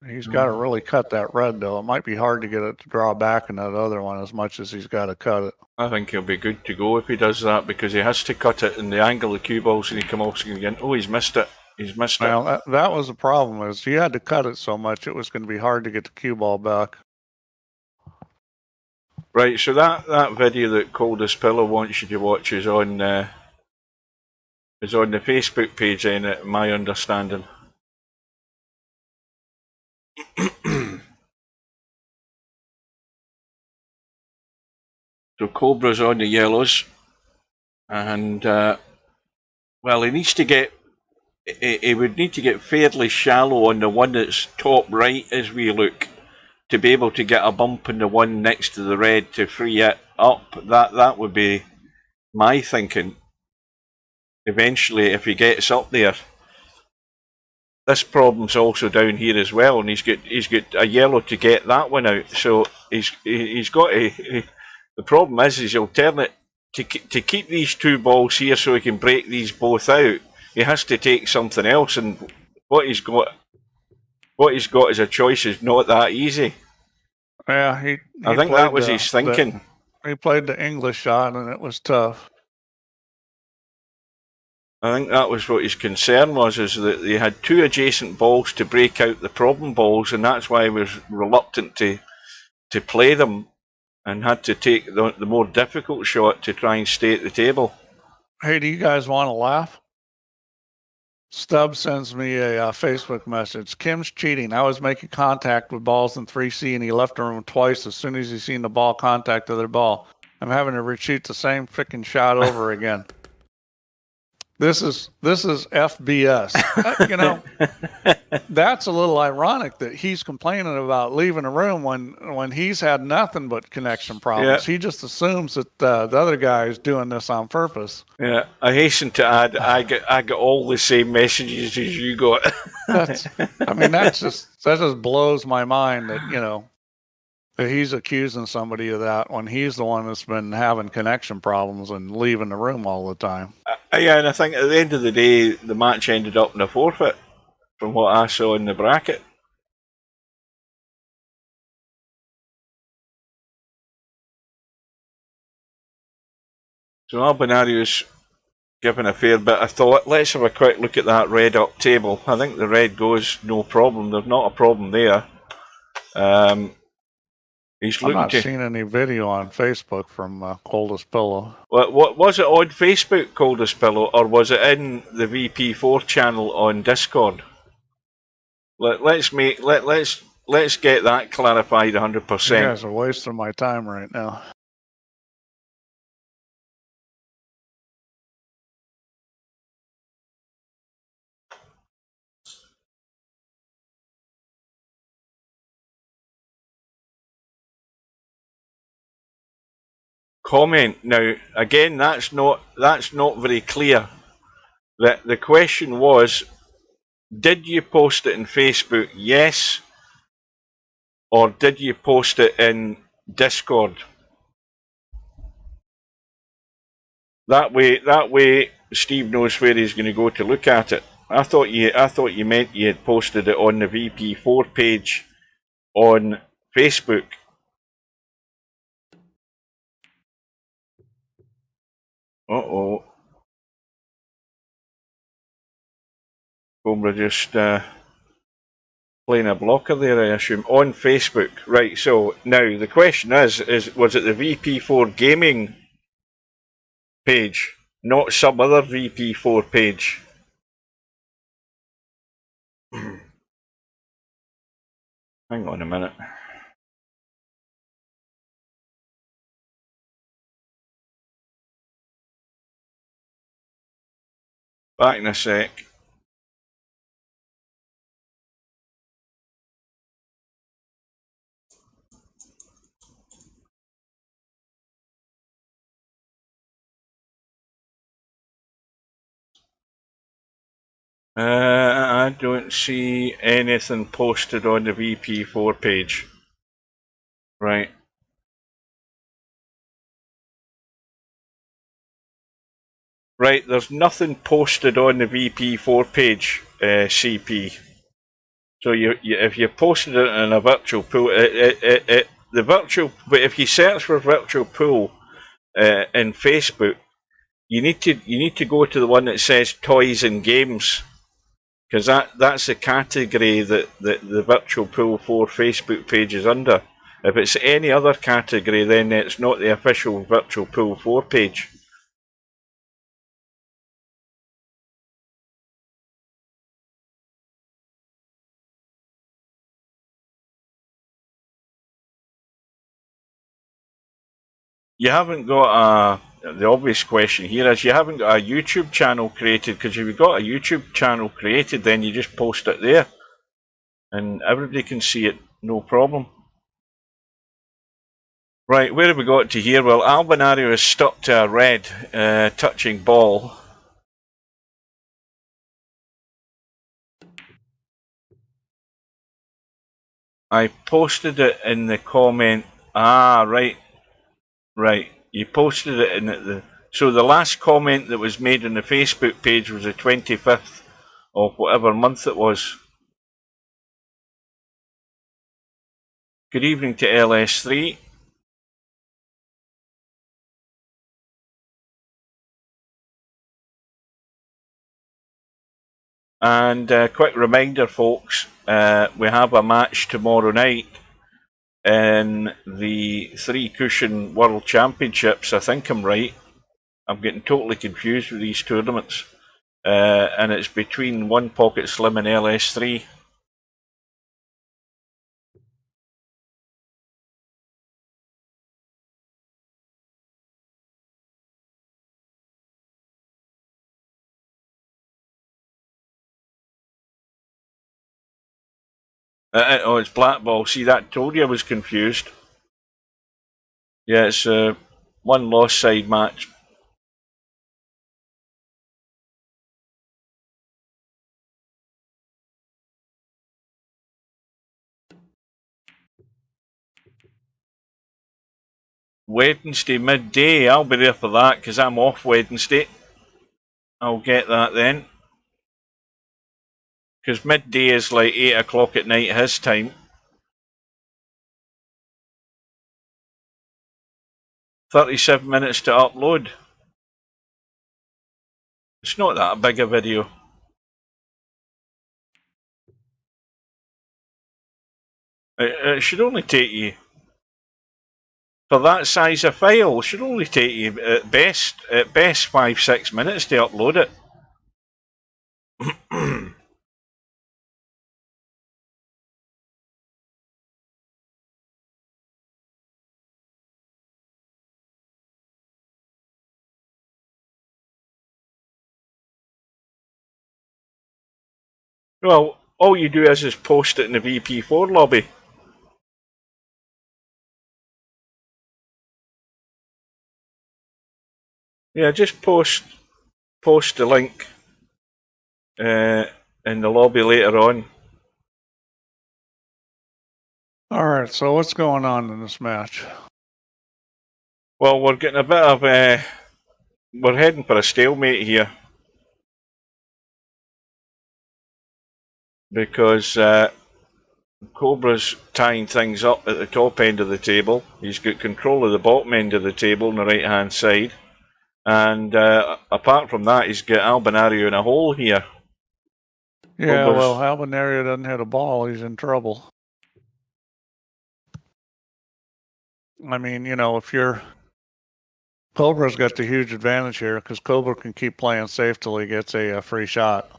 he's got to really cut that red, though. It might be hard to get it to draw back in that other one as much as he's got to cut it. I think he'll be good to go if he does that, because he has to cut it in the angle of the cue balls, and he come off again. Oh, he's missed it. He's missed it. Well, that was the problem, is he had to cut it so much it was going to be hard to get the cue ball back. Right, so that video that Coldest Pillow wants you to watch is on the Facebook page, then, my understanding. So Cobra's on the yellows, and well, he needs to get. He would need to get fairly shallow on the one that's top right as we look, to be able to get a bump in the one next to the red to free it up. That would be my thinking. Eventually, if he gets up there. This problem's also down here as well, and he's got a yellow to get that one out. So he's got a. The problem is his alternate to keep these two balls here so he can break these both out. He has to take something else, and what he's got as a choice is not that easy. Yeah, I think that was his thinking. He played the English shot, and it was tough. I think that was what his concern was, is that they had two adjacent balls to break out the problem balls, and that's why he was reluctant to play them, and had to take the more difficult shot to try and stay at the table. Hey, do you guys want to laugh? Stubb sends me a Facebook message. Kim's cheating. I was making contact with balls in 3C, and he left the room twice as soon as he seen the ball contact the other ball. I'm having to reshoot the same freaking shot over again. This is FBS. That's a little ironic that he's complaining about leaving a room when he's had nothing but connection problems. Yeah. He just assumes that the other guy is doing this on purpose. Yeah, I hasten to add, I get all the same messages as you got. That just blows my mind that that he's accusing somebody of that when he's the one that's been having connection problems and leaving the room all the time. Yeah, and I think at the end of the day, the match ended up in a forfeit, from what I saw in the bracket. So Albinario's given a fair bit of thought. Let's have a quick look at that red up table. I think the red goes no problem. There's not a problem there. I'm not seeing any video on Facebook from Coldest Pillow. What was it on Facebook, Coldest Pillow, or was it in the VP4 channel on Discord? Let's get that clarified 100%. You guys are wasting my time right now. Comment now. Again, that's not very clear. The question was, did you post it in Facebook? Yes. Or did you post it in Discord? That way, Steve knows where he's going to go to look at it. I thought you meant you had posted it on the VP4 page on Facebook. Uh-oh. Cobra just playing a blocker there, I assume, on Facebook. Right, so now the question is was it the VP4 gaming page, not some other VP4 page? Hang on a minute. Back in a sec. I don't see anything posted on the VP4 page. Right. Right, there's nothing posted on the VP4 page, CP. So if you posted it in a virtual pool, but if you search for virtual pool in Facebook, you need to go to the one that says toys and games, because that's the category that the virtual pool 4 Facebook page is under. If it's any other category, then it's not the official virtual pool 4 page. You haven't got the obvious question here is you haven't got a YouTube channel created, because if you've got a YouTube channel created, then you just post it there and everybody can see it, no problem. Right, where have we got to here? Well, Albinario is stuck to a red touching ball. I posted it in the comment. Ah, right. Right, you posted it in the... So the last comment that was made on the Facebook page was the 25th of whatever month it was. Good evening to LS3. And quick reminder, folks, we have a match tomorrow night in the 3 Cushion World Championships. I think I'm right. I'm getting totally confused with these tournaments. And it's between One Pocket Slim and LS3. Oh, it's black ball. See, that told you I was confused. Yeah, it's a one loss side match. Wednesday midday, I'll be there for that because I'm off Wednesday. I'll get that then. Because midday is like 8 o'clock at night his time. 37 minutes to upload. It's not that big a video. It should only take you, for that size of file, it should only take you at best 5-6 minutes to upload it. Well, all you do is post it in the VP4 lobby. Yeah, just post the link in the lobby later on. Alright, so what's going on in this match? Well, we're getting a bit of we're heading for a stalemate here. Because Cobra's tying things up at the top end of the table. He's got control of the bottom end of the table on the right hand side. And apart from that, he's got Albinario in a hole here. Yeah, Cobra's, well, Albinario doesn't hit a ball, he's in trouble. I mean, you know, if you're Cobra's got the huge advantage here because Cobra can keep playing safe till he gets a free shot.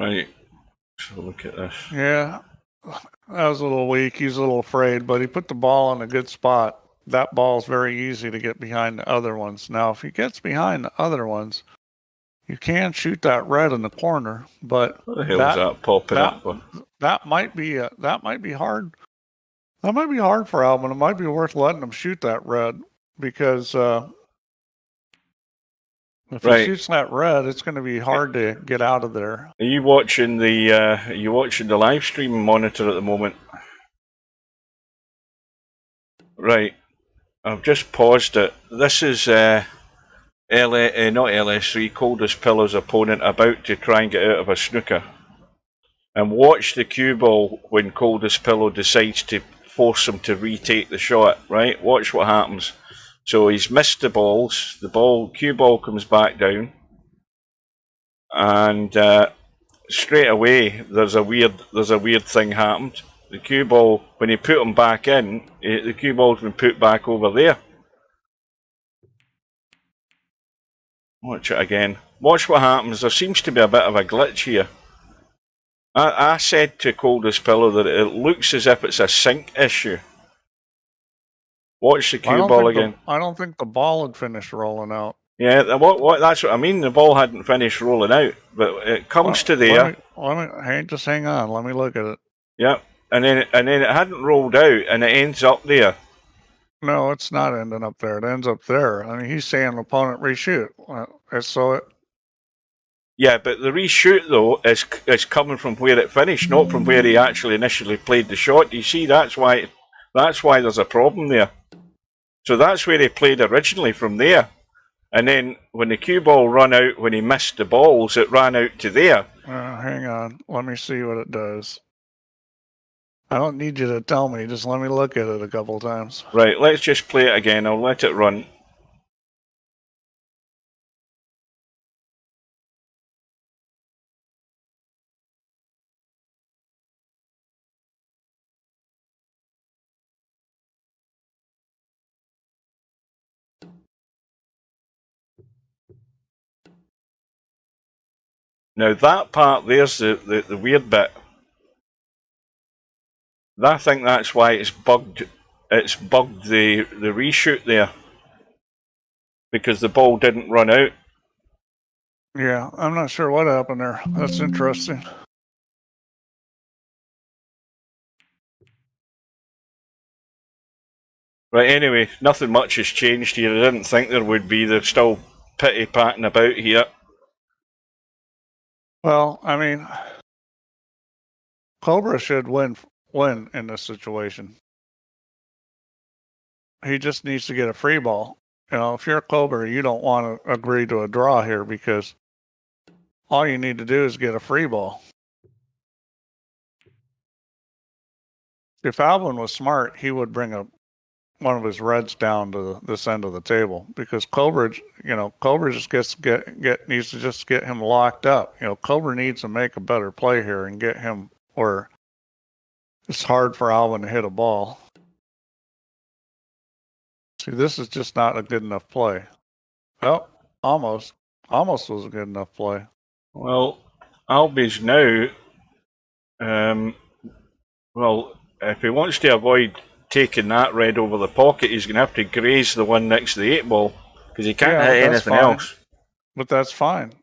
right. So look at this. Yeah, that was a little weak. He's a little afraid, but he put the ball in a good spot. That ball's very easy to get behind the other ones. Now, if he gets behind the other ones, you can shoot that red in the corner, but What the hell is that popping up? That might be hard. That might be hard for Alvin. It might be worth letting him shoot that red because if he shoots that red, it's going to be hard to get out of there. Are you watching the live stream monitor at the moment? Right. I've just paused it. This is not LS3, Coldest Pillow's opponent about to try and get out of a snooker. And watch the cue ball when Coldest Pillow decides to force him to retake the shot, right? Watch what happens. So he's missed the balls. The cue ball comes back down. And straight away there's a weird thing happened. The cue ball, when he put him back in, the cue ball's been put back over there. Watch it again. Watch what happens. There seems to be a bit of a glitch here. I said to Coldest Pillow that it looks as if it's a sync issue. Watch the cue ball again. I don't think the ball had finished rolling out. Yeah, that's what I mean. The ball hadn't finished rolling out, but it comes to there. Just hang on. Let me look at it. Yep, and then it hadn't rolled out, and it ends up there. No, it's not ending up there. It ends up there. I mean, he's saying opponent reshoot. Yeah, but the reshoot though is coming from where it finished, not from where he actually initially played the shot. You see, that's why there's a problem there. So that's where he played originally, from there. And then when the cue ball ran out, when he missed the balls, it ran out to there. Hang on. Let me see what it does. I don't need you to tell me. Just let me look at it a couple times. Right, let's just play it again. I'll let it run. Now that part there's the weird bit. I think that's why it's bugged. It's bugged the reshoot there, because the ball didn't run out. Yeah, I'm not sure what happened there. That's interesting. Right, anyway, nothing much has changed here. I didn't think there would be. They're still pity-patting about here. Well, I mean, Cobra should win in this situation. He just needs to get a free ball. You know, if you're a Cobra, you don't want to agree to a draw here because all you need to do is get a free ball. If Alvin was smart, he would bring one of his reds down to this end of the table because Cobra just needs to just get him locked up. You know, Cobra needs to make a better play here and get him where it's hard for Alvin to hit a ball. See, this is just not a good enough play. Well, almost was a good enough play. Well, Albi's now, well, if he wants to avoid taking that red over the pocket, he's going to have to graze the one next to the 8-ball because he can't hit anything else. But that's fine.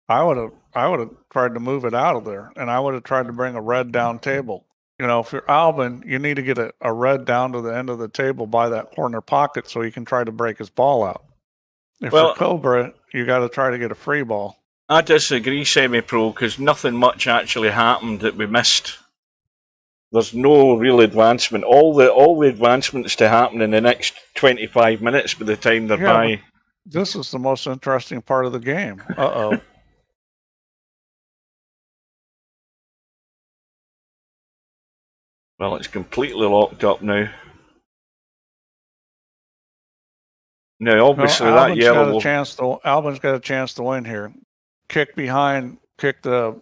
I would have tried to move it out of there, and I would have tried to bring a red down table. You know, if you're Albin, you need to get a red down to the end of the table by that corner pocket so he can try to break his ball out. If Well, you're Cobra, you got to try to get a free ball. I disagree, Semi-Pro, because nothing much actually happened that we missed. There's no real advancement. All the advancements to happen in the next 25 minutes by the time they're by. This is the most interesting part of the game. Uh-oh. Well, it's completely locked up now. Now, obviously, that yellow. Albin's got a chance to win here. Kick behind, kick the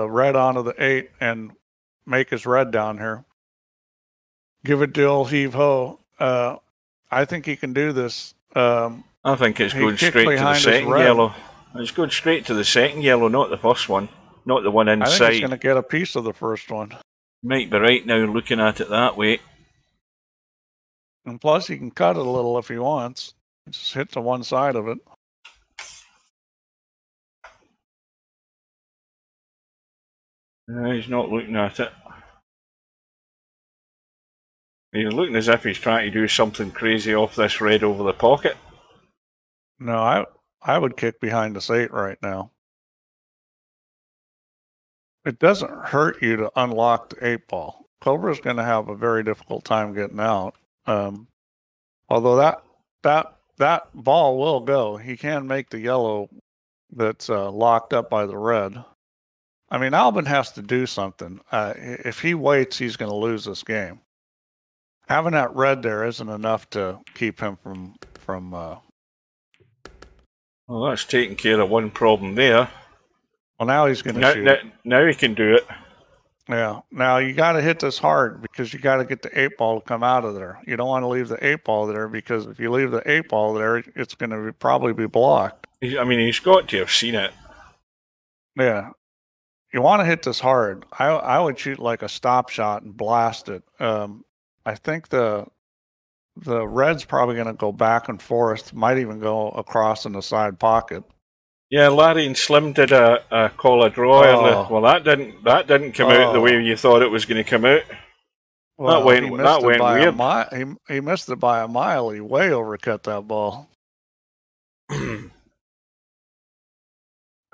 red onto the 8 and make his red down here. Give it the old heave ho. I think he can do this. I think it's going straight to the second yellow. It's going straight to the second yellow, not the first one. Not the one inside. I think he's going to get a piece of the first one. Might be right now looking at it that way. And plus, he can cut it a little if he wants. Just hit to one side of it. No, he's not looking at it. He's looking as if he's trying to do something crazy off this red over the pocket. No, I would kick behind this 8 right now. It doesn't hurt you to unlock the 8 ball. Cobra's going to have a very difficult time getting out. Although that ball will go. He can make the yellow that's locked up by the red. I mean, Albin has to do something. If he waits, he's going to lose this game. Having that red there isn't enough to keep him from. Well, that's taking care of one problem there. Well, now he's going to shoot. Now he can do it. Yeah. Now you got to hit this hard because you got to get the 8 ball to come out of there. You don't want to leave the 8 ball there because if you leave the 8 ball there, it's going to probably be blocked. I mean, he's got to have seen it. Yeah. You want to hit this hard. I would shoot like a stop shot and blast it. I think the red's probably going to go back and forth. Might even go across in the side pocket. Yeah, Larry and Slim did a call a draw earlier. Well, that didn't come out the way you thought it was going to come out. Well, that went weird. He missed it by a mile. He way overcut that ball.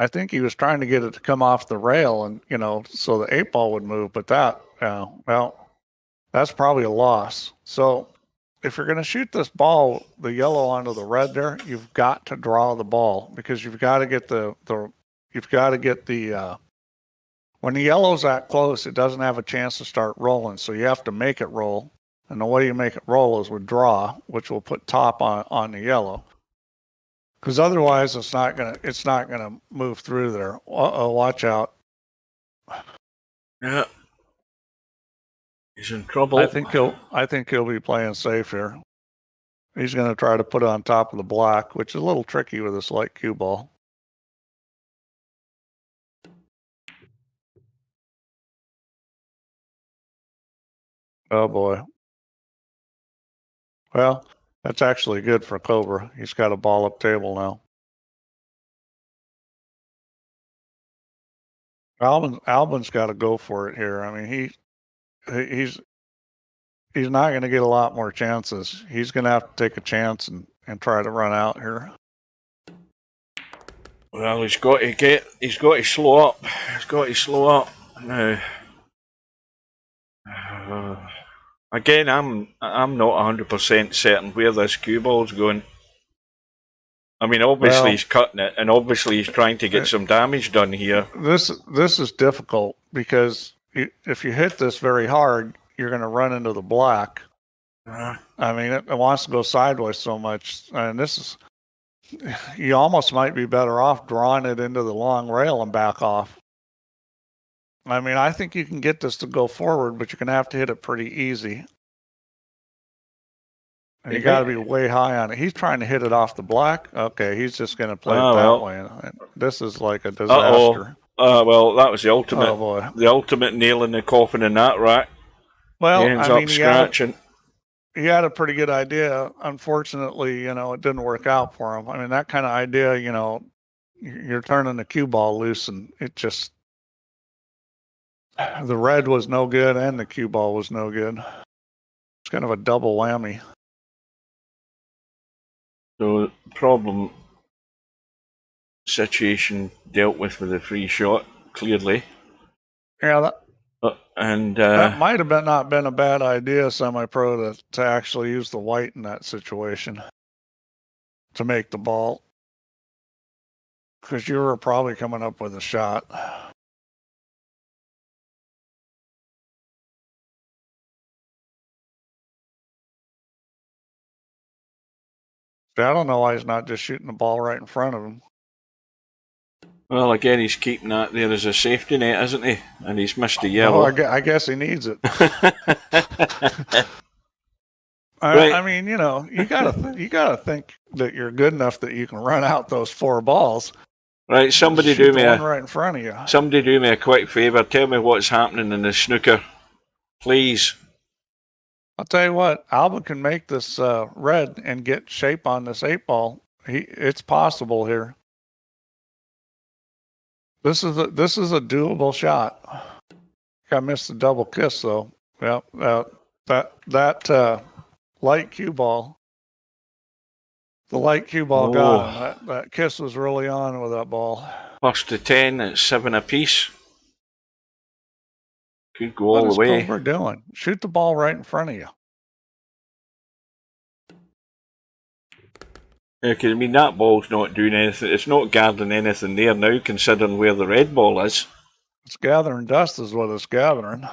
I think he was trying to get it to come off the rail and, so the 8 ball would move, but that's probably a loss. So if you're going to shoot this ball, the yellow onto the red there, you've got to draw the ball because you've got to get when the yellow's that close, it doesn't have a chance to start rolling. So you have to make it roll. And the way you make it roll is with draw, which will put top on the yellow. Because otherwise it's not gonna move through there. Uh-oh, watch out. Yeah. He's in trouble. I think he'll be playing safe here. He's going to try to put it on top of the black, which is a little tricky with this light cue ball. Oh boy. Well, that's actually good for Cobra. He's got a ball up table now. Albin's got to go for it here. I mean, he's not going to get a lot more chances. He's going to have to take a chance and try to run out here. Well, he's got to slow up. Now. Again, I'm not 100% certain where this cue ball's going. I mean, obviously he's cutting it, and obviously he's trying to get some damage done here. This is difficult because if you hit this very hard, you're going to run into the black. I mean, it wants to go sideways so much, and you almost might be better off drawing it into the long rail and back off. I mean, I think you can get this to go forward, but you're going to have to hit it pretty easy. And you got to be way high on it. He's trying to hit it off the black. Okay, he's just going to play it that way. This is like a disaster. Well, that was the ultimate. Oh boy, the ultimate nail in the coffin in that rack. Well, he ends up scratching. He had a pretty good idea. Unfortunately, it didn't work out for him. I mean, that kind of idea, you're turning the cue ball loose, and it just. The red was no good and the cue ball was no good. It's kind of a double whammy. So problem situation dealt with the free shot, clearly. Yeah, that might have not been a bad idea, semi-pro, to actually use the white in that situation to make the ball, because you were probably coming up with a shot. I don't know why he's not just shooting the ball right in front of him. Well, again, he's keeping that there as a safety net, isn't he? And he's missed the yellow. I guess he needs it. Right. I mean, you gotta think that you're good enough that you can run out those 4 balls. Right, somebody do me one right in front of you. Somebody do me a quick favour. Tell me what's happening in the snooker, please. I'll tell you what, Alba can make this red and get shape on this 8 ball. It's possible here. This is a doable shot. I missed the double kiss though. Yeah, that light cue ball. The light cue ball got him. That kiss was really on with that ball. First to 10, it's 7 apiece. Could go all the way. What is Cobra doing? Shoot the ball right in front of you. Yeah, because I mean that ball's not doing anything. It's not gathering anything there now, considering where the red ball is. It's gathering dust, is what it's gathering.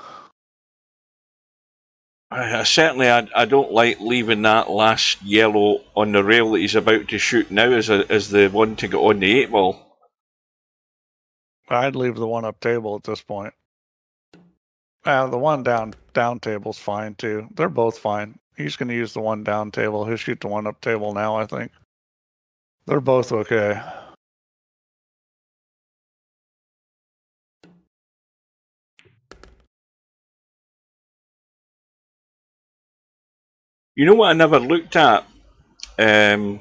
Certainly, I don't like leaving that last yellow on the rail that he's about to shoot now as the one to get on the 8 ball. I'd leave the one up table at this point. The one down table's fine too. They're both fine. He's going to use the one down table. He'll shoot the one up table now, I think. They're both okay. You know what I never looked at, and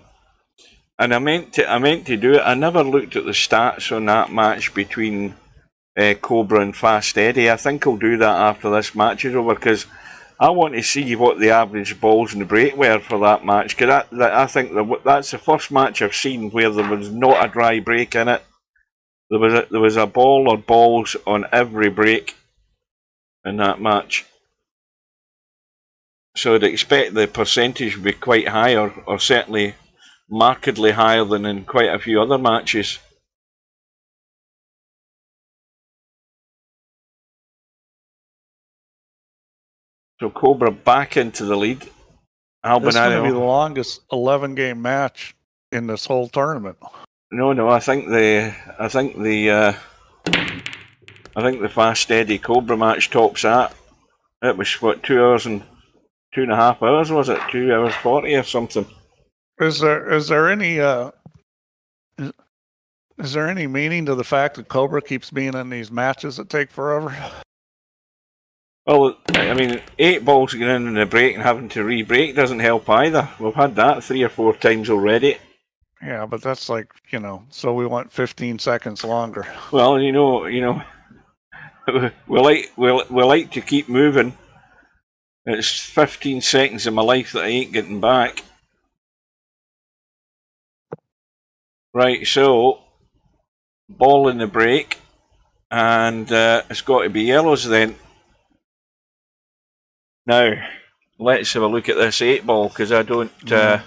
I meant to do it. I never looked at the stats on that match between Cobra and Fast Eddie. I think I'll do that after this match is over, because I want to see what the average balls in the break were for that match. Because I think that's the first match I've seen where there was not a dry break in it. There was a ball or balls on every break in that match. So I'd expect the percentage would be quite high, or certainly markedly higher than in quite a few other matches. So Cobra back into the lead. Albinario. This is going to be the longest 11-game match in this whole tournament. No, I think the Fast Eddie Cobra match tops that. It was what, 2 hours and 2.5 hours, was it? 2 hours 40 or something. Is there any meaning to the fact that Cobra keeps being in these matches that take forever? Well, I mean, 8 balls getting in the break and having to re-break doesn't help either. We've had that 3 or 4 times already. Yeah, but that's like, so we want 15 seconds longer. Well, we like to keep moving. It's 15 seconds of my life that I ain't getting back. Right, so ball in the break, and it's got to be yellows then. Now, let's have a look at this 8 ball, because I don't... Here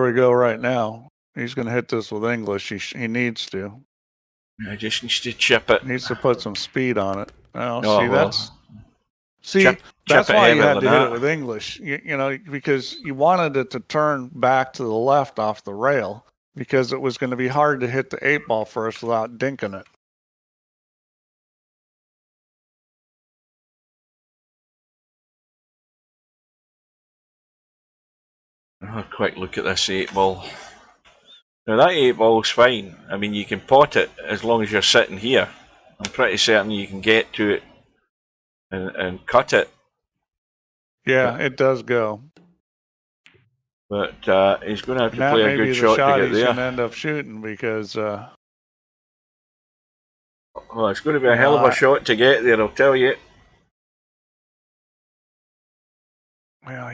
we go right now. He's going to hit this with English. He needs to. I just needs to chip it. Needs to put some speed on it. That's why you had to hit it with English. Because you wanted it to turn back to the left off the rail, because it was going to be hard to hit the 8 ball first without dinking it. Have a quick look at this 8 ball. Now that 8 ball's fine. I mean, you can pot it as long as you're sitting here. I'm pretty certain you can get to it and cut it. Yeah, it does go. But he's going to have to play a good shot to get there. He's going to end up shooting, because Oh, it's going to be a hell of a shot to get there, I'll tell you. Yeah,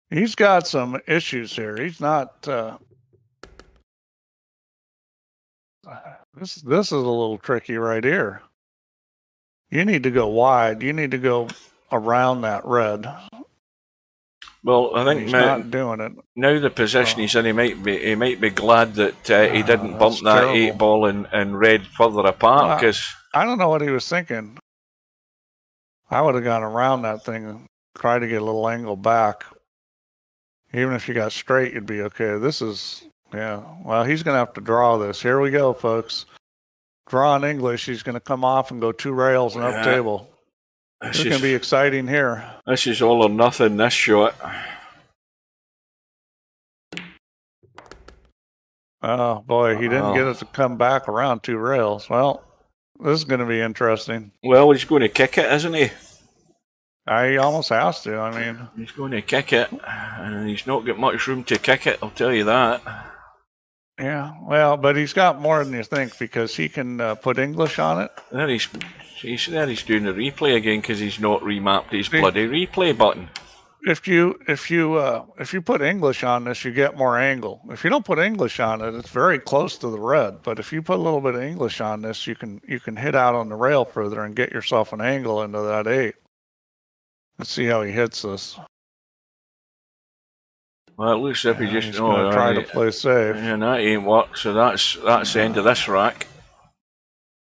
he's got some issues here. He's not. This is a little tricky right here. You need to go wide. You need to go around that red. Well, I think he's not doing it. Now the position he's in, he might be glad that he didn't bump that terrible 8 ball and red further apart. Because I don't know what he was thinking. I would have gone around that thing and tried to get a little angle back. Even if you got straight, you'd be okay. This is, yeah. Well, he's going to have to draw this. Here we go, folks. Draw in English. He's going to come off and go 2 rails and up table. This is going to be exciting here. This is all or nothing, this shot. Oh, boy. He didn't get it to come back around 2 rails. Well, this is going to be interesting. Well, he's going to kick it, isn't he? He almost has to. I mean, he's going to kick it, and he's not got much room to kick it, I'll tell you that. Yeah, well, but he's got more than you think because he can put English on it. There he's doing the replay again because he's not remapped his bloody replay button. If you put English on this, you get more angle. If you don't put English on it, it's very close to the red. But if you put a little bit of English on this, you can hit out on the rail further and get yourself an angle into that 8. Let's see how he hits this. Well, it looks as if he just try to play safe. Yeah, that ain't worked. So that's the end of this rack.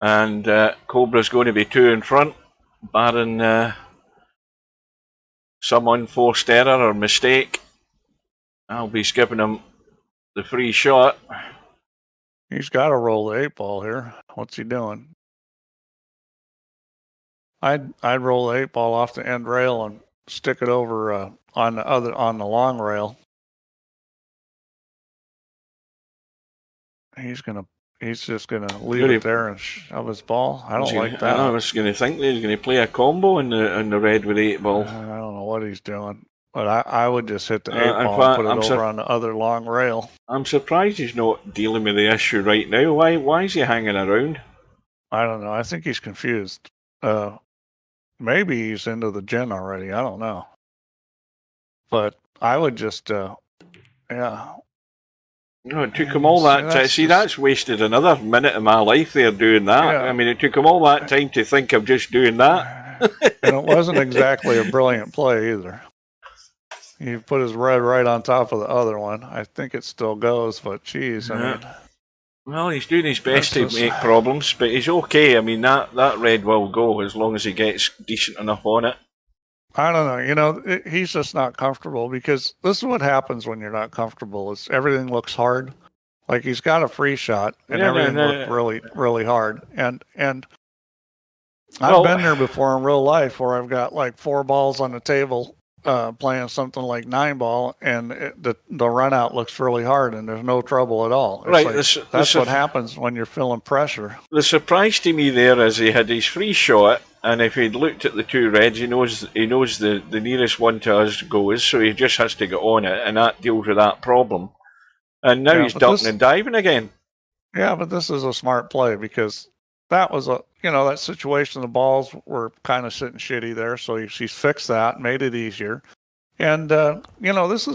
And Cobra's going to be 2 in front, barring some unforced error or mistake. I'll be skipping him the free shot. He's got to roll the 8 ball here. What's he doing? I'd roll the 8 ball off the end rail and stick it over on the long rail. He's just gonna leave it there and shove his ball. I don't like that. I was gonna think that he's gonna play a combo in the red with 8 ball. I don't know what he's doing, but I would just hit the 8 ball and put it over on the other long rail. I'm surprised he's not dealing with the issue right now. Why is he hanging around? I don't know. I think he's confused. Maybe he's into the gin already. I don't know. But I would just, yeah. No, it took him all that time. That's wasted another minute of my life there doing that. Yeah. I mean, it took him all that time to think of just doing that. And it wasn't exactly a brilliant play either. He put his red right on top of the other one. I think it still goes, but geez, I mean. Well, he's doing his best to make problems, but he's okay. I mean, that red will go as long as he gets decent enough on it. I don't know. You know, he's just not comfortable because this is what happens when you're not comfortable. Is everything looks hard. Like he's got a free shot and everything looked really, really hard. And I've been there before in real life where I've got like 4 balls on the table playing something like 9 ball and the run out looks really hard and there's no trouble at all. It's that's what happens when you're feeling pressure. The surprise to me there is he had his free shot. And if he'd looked at the 2 reds, he knows the nearest one to us goes, so he just has to get on it, and that deals with that problem. And now he's ducking and diving again. Yeah, but this is a smart play because that was that situation. The balls were kind of sitting shitty there, so he's fixed that, made it easier. And this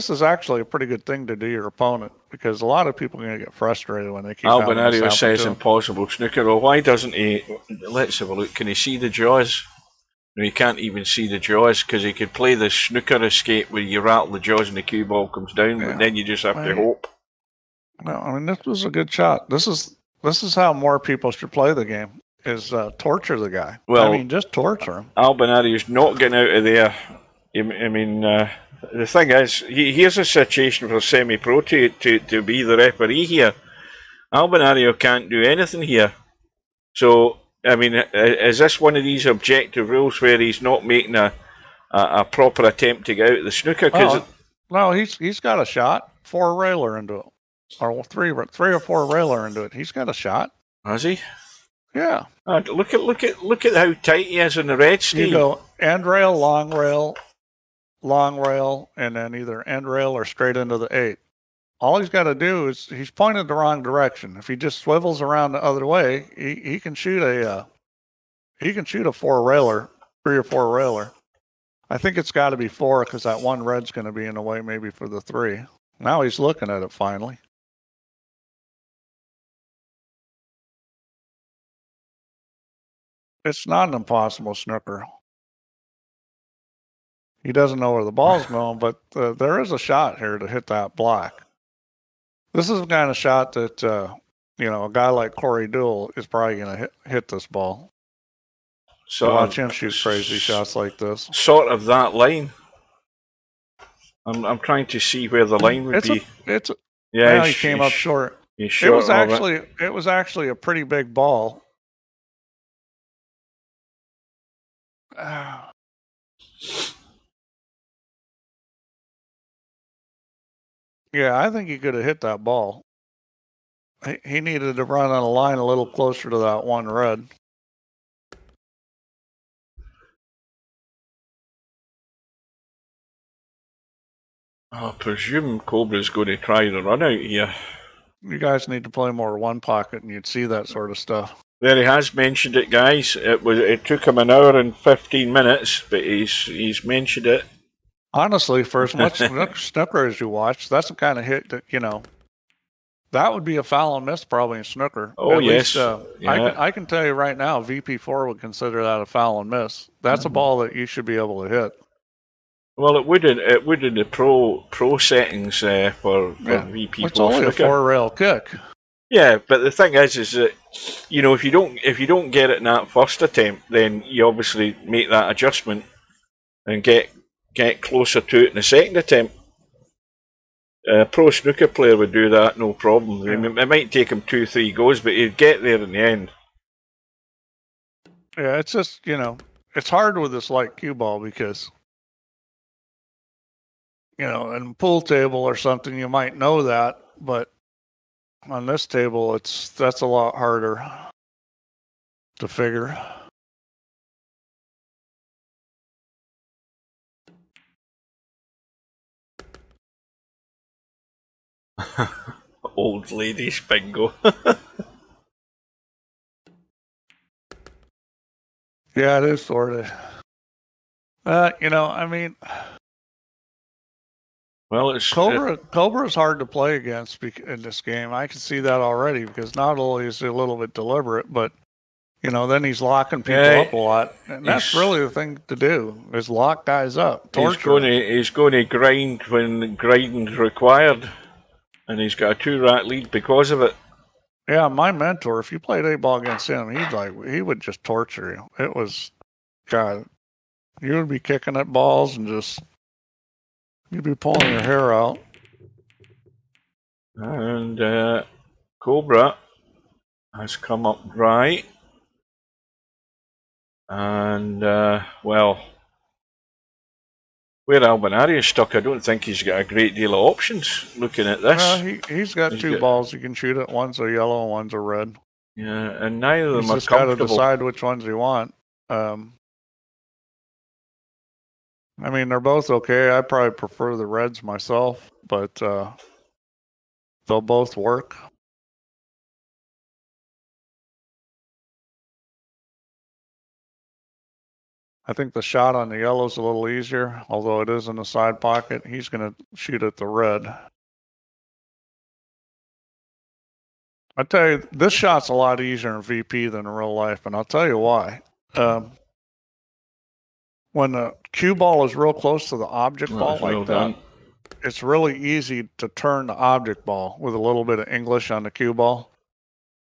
is actually a pretty good thing to do your opponent because a lot of people are going to get frustrated when they keep. Albinario says impossible snooker. Well, why doesn't he? Let's have a look. Can he see the jaws? No, he can't even see the jaws because he could play the snooker escape where you rattle the jaws and the cue ball comes down, but then you just have to hope. No, I mean this was a good shot. This is how more people should play the game: is torture the guy. Well, I mean, just torture him. Albinario's not getting out of there. I mean. The thing is, here's a situation for semi-pro to be the referee here. Albinario can't do anything here. So, I mean, is this one of these objective rules where he's not making a proper attempt to get out of the snooker? No, he's got a shot. 4 railer into it. Or 3 or 4 railer into it. He's got a shot. Has he? Yeah. Look at how tight he is in the red, Steve. You go end rail, long rail, and then either end rail or straight into the 8. all he's got to do is he's pointed the wrong direction. If he just swivels around the other way, he can shoot a 4-railer, 3 or 4 railer. I think it's got to be 4 because that one red's going to be in the way maybe for the 3. Now he's looking at it finally. It's not an impossible snooker. He doesn't know where the ball's going, but there is a shot here to hit that black. This is the kind of shot that, a guy like Corey Deuel is probably going to hit this ball. So watch him shoot crazy shots like this. Sort of that line. I'm trying to see where the line would be. Yeah, he came up short. It was actually a pretty big ball. Yeah, I think he could have hit that ball. He needed to run on a line a little closer to that one red. I presume Cobra's going to try the run out here. You guys need to play more one pocket and you'd see that sort of stuff. There, he has mentioned it, guys. It took him an hour and 15 minutes, but he's mentioned it. Honestly, for as much snooker as you watch, that's the kind of hit that, that would be a foul and miss probably in snooker. Oh, yes. I can tell you right now, VP4 would consider that a foul and miss. That's a ball that you should be able to hit. Well, it would in the pro settings for VP4. It's only a 4-rail kick. Yeah, but the thing is that if you don't get it in that first attempt, then you obviously make that adjustment and get closer to it in the second attempt. A pro snooker player would do that, no problem. Yeah. It might take him 2-3 goes, but he'd get there in the end. Yeah, it's just it's hard with this light cue ball because in pool table or something you might know that, but on this table that's a lot harder to figure. Old ladies bingo. Yeah, it is sort of. Well, it's Cobra is hard to play against in this game. I can see that already because not only is he a little bit deliberate, but then he's locking people up a lot, and that's really the thing to do is lock guys up. He's going to grind when grinding's required, and he's got a 2-rat lead because of it. Yeah, my mentor, if you played 8-ball against him, he would just torture you. It was, God, you would be kicking at balls and just. You'd be pulling your hair out. And Cobra has come up right. And, where Albinario is stuck, I don't think he's got a great deal of options looking at this. Well, he's got 2 balls he can shoot at. One's a yellow and one's a red. Yeah, and neither of them are comfortable. He's just got to decide which ones he wants. They're both okay. I probably prefer the reds myself, but they'll both work. I think the shot on the yellow's a little easier, although it is in the side pocket. He's going to shoot at the red. I tell you, this shot's a lot easier in VP than in real life, and I'll tell you why. When the cue ball is real close to the object ball like that, it's really easy to turn the object ball with a little bit of English on the cue ball.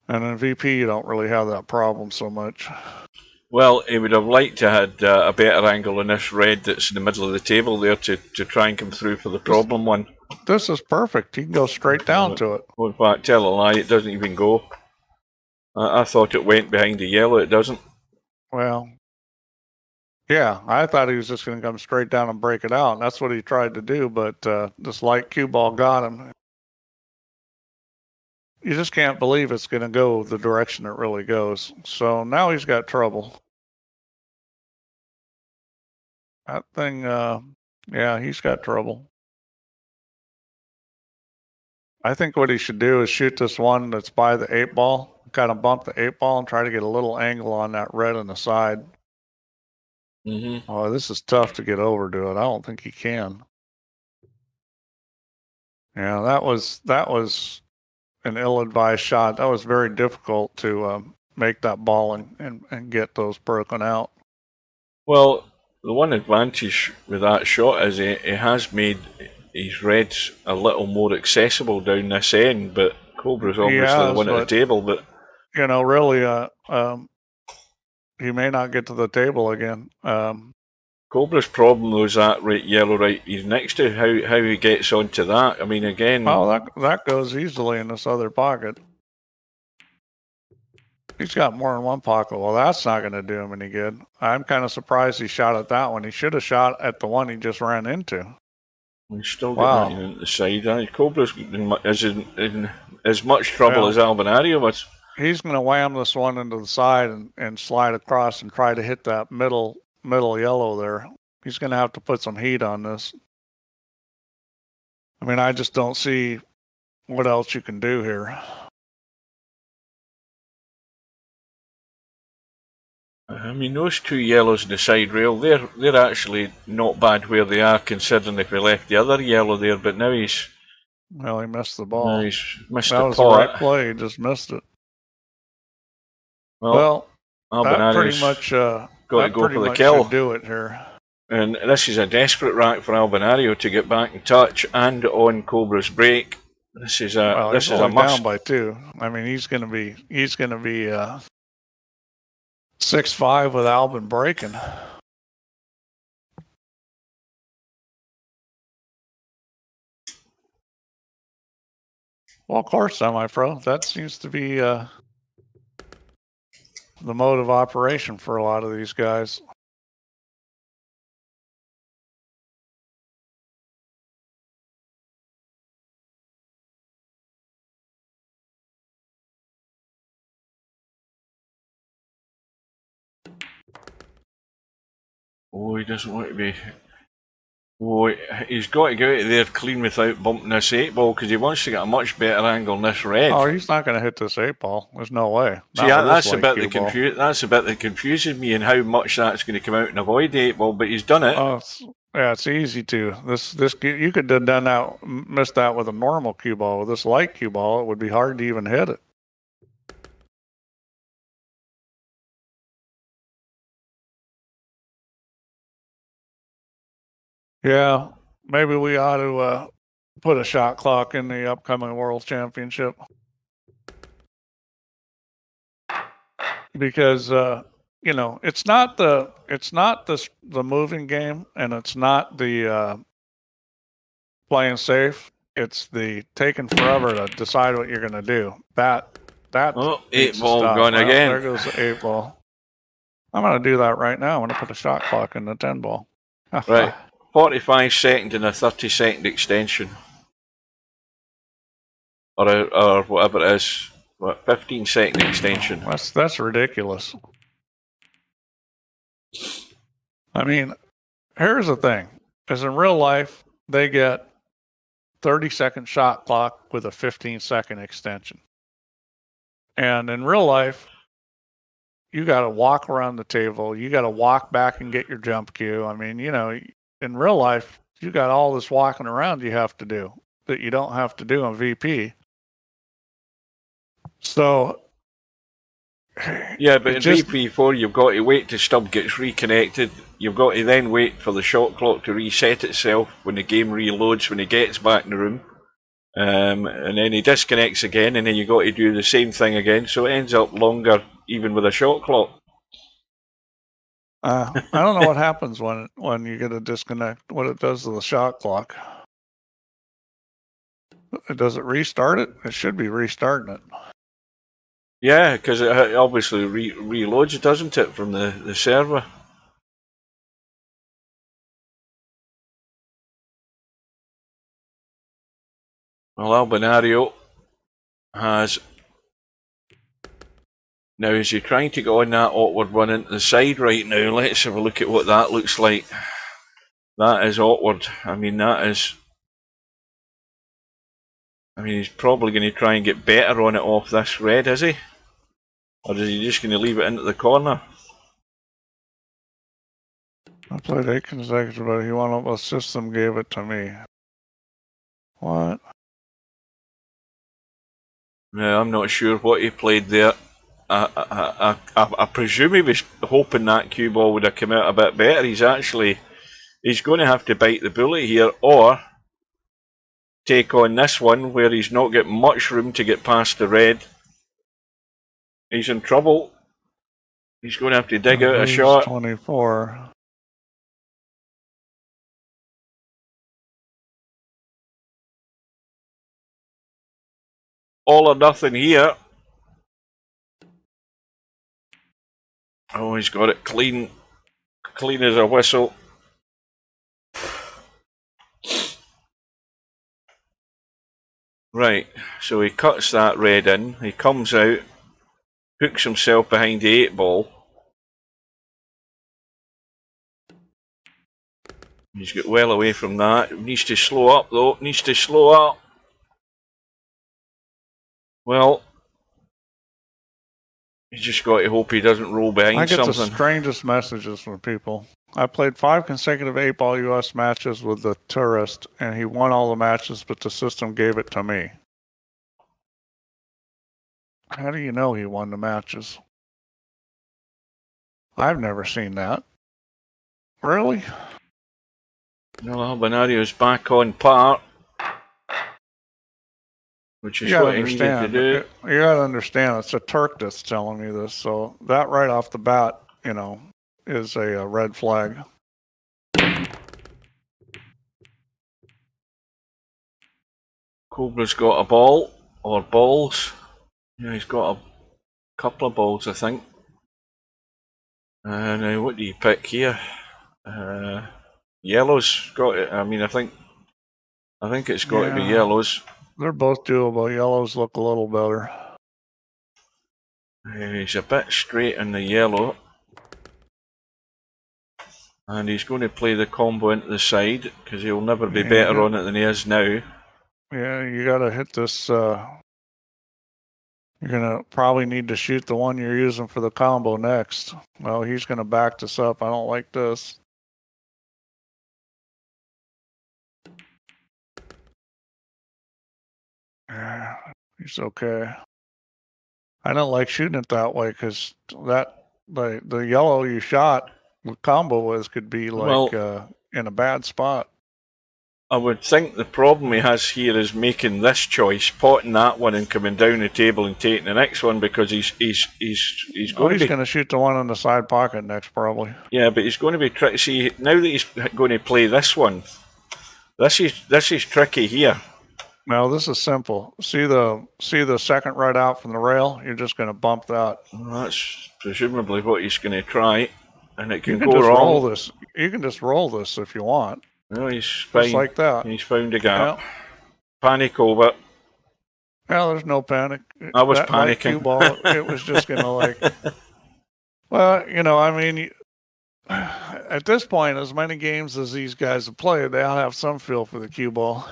And in VP, you don't really have that problem so much. Well, he would have liked to have had a better angle on this red that's in the middle of the table there to try and come through for the problem one. This is perfect. You can go straight down to it. Well, in fact, tell a lie, it doesn't even go. I thought it went behind the yellow. It doesn't. Well, yeah, I thought he was just going to come straight down and break it out. And that's what he tried to do, but this light cue ball got him. You just can't believe it's going to go the direction it really goes. So now he's got trouble. That thing, yeah, he's got trouble. I think what he should do is shoot this one that's by the 8-ball, kind of bump the 8-ball and try to get a little angle on that red on the side. Mm-hmm. Oh, this is tough to get over to it. I don't think he can. Yeah, that was an ill-advised shot. That was very difficult to make that ball and get those broken out. Well, the one advantage with that shot is he has made his reds a little more accessible down this end, but Cobra's obviously the one at the table. But you know, really, he may not get to the table again. Cobra's problem though is that yellow right he's next to. How he gets onto that. I mean, again. Oh, that goes easily in this other pocket. He's got more in one pocket. Well, that's not going to do him any good. I'm kind of surprised he shot at that one. He should have shot at the one he just ran into. He's still getting that at the side. Cobra's in as much trouble as Albinario was. He's going to wham this one into the side and slide across and try to hit that middle yellow there. He's going to have to put some heat on this. I mean, I just don't see what else you can do here. I mean, those two yellows in the side rail, they're actually not bad where they are, considering if we left the other yellow there, but now he's... Well, he missed the ball. Now he's missed that the was pot. the right play, he just missed it. Well that pretty much got to go for the kill. Do it here. And this is a desperate rack for Albinario to get back in touch and on Cobra's break. This is a must. Down by 2. I mean, he's going to be 6-5 with Albin breaking. Well, of course, semi-pro. That seems to be the mode of operation for a lot of these guys. Oh, he doesn't want to be... Oh, he's got to get out of there clean without bumping this 8-ball because he wants to get a much better angle on this red. Oh, he's not going to hit this 8-ball. There's no way. See, that's the bit that confuses me and how much that's going to come out and avoid the 8-ball, but he's done it. Oh, it's easy to. This you could have done that, missed that with a normal cue ball. With this light cue ball, it would be hard to even hit it. Yeah, maybe we ought to put a shot clock in the upcoming World Championship because you know it's not the moving game and it's not the playing safe. It's the taking forever to decide what you're going to do. That 8-ball gone again. There goes the 8-ball. I'm going to do that right now. I'm going to put a shot clock in the 10-ball. Right. 45 second and a 30-second extension. Or whatever it is. What, 15-second extension. That's ridiculous. I mean, here's the thing. As in real life, they get 30-second shot clock with a 15-second extension. And in real life, you got to walk around the table. You got to walk back and get your jump cue. I mean, you know, in real life, you got all this walking around you have to do that you don't have to do on VP. So, yeah, but in VP4, you've got to wait till stub gets reconnected. You've got to then wait for the shot clock to reset itself when the game reloads, when he gets back in the room. And then he disconnects again, and then you've got to do the same thing again. So it ends up longer, even with a shot clock. I don't know what happens when you get a disconnect, what it does to the shot clock. Does it restart it? It should be restarting it. Yeah, because it obviously reloads, doesn't it, from the server? Well, Albinario has... Now, is he trying to go on that awkward one into the side right now? Let's have a look at what that looks like. That is awkward. I mean, that is... I mean, he's probably going to try and get better on it off this red, is he? Or is he just going to leave it into the corner? I played 8 consecutive, but he won a system, gave it to me. What? No, I'm not sure what he played there. I presume he was hoping that cue ball would have come out a bit better. He's going to have to bite the bullet here, or take on this one where he's not got much room to get past the red. He's in trouble. He's going to have to dig out a shot. 24. All or nothing here. Oh, he's got it clean. Clean as a whistle. Right, so he cuts that red in. He comes out, hooks himself behind the 8 ball. He's got well away from that. Needs to slow up though. Needs to slow up. Well, you just got to hope he doesn't roll behind something. I get the strangest messages from people. I played 5 consecutive 8-ball US matches with the tourist, and he won all the matches, but the system gave it to me. How do you know he won the matches? I've never seen that. Really? No, Albinario's back on par. Which is what he needed to do. You gotta understand, it's a Turk that's telling me this, so that right off the bat, you know, is a red flag. Cobra's got a ball, or balls. Yeah, he's got a couple of balls, I think. Now, what do you pick here? Yellow's got it. I mean, I think it's got to be yellows. They're both doable. Yellows look a little better. He's a bit straight in the yellow. And he's going to play the combo into the side, because he'll never be better on it than he is now. Yeah, you got to hit this. You're going to probably need to shoot the one you're using for the combo next. Well, he's going to back this up. I don't like this. He's okay. I don't like shooting it that way, because the yellow you shot with combo was could be like in a bad spot. I would think the problem he has here is making this choice, potting that one and coming down the table and taking the next one, because he's going to shoot the one in the side pocket next, probably. Yeah, but he's going to be see, now that he's going to play this one. This is tricky here. No, this is simple. See the second right out from the rail? You're just going to bump that. Well, that's presumably what he's going to try, and it can go just wrong. Roll this. You can just roll this if you want. No, he's fine. Just like that. He's found a gap. Yeah. Panic over. Well, there's no panic. I was panicking. Ball, it was just going to Well, you know, I mean, at this point, as many games as these guys have played, they all have some feel for the cue ball.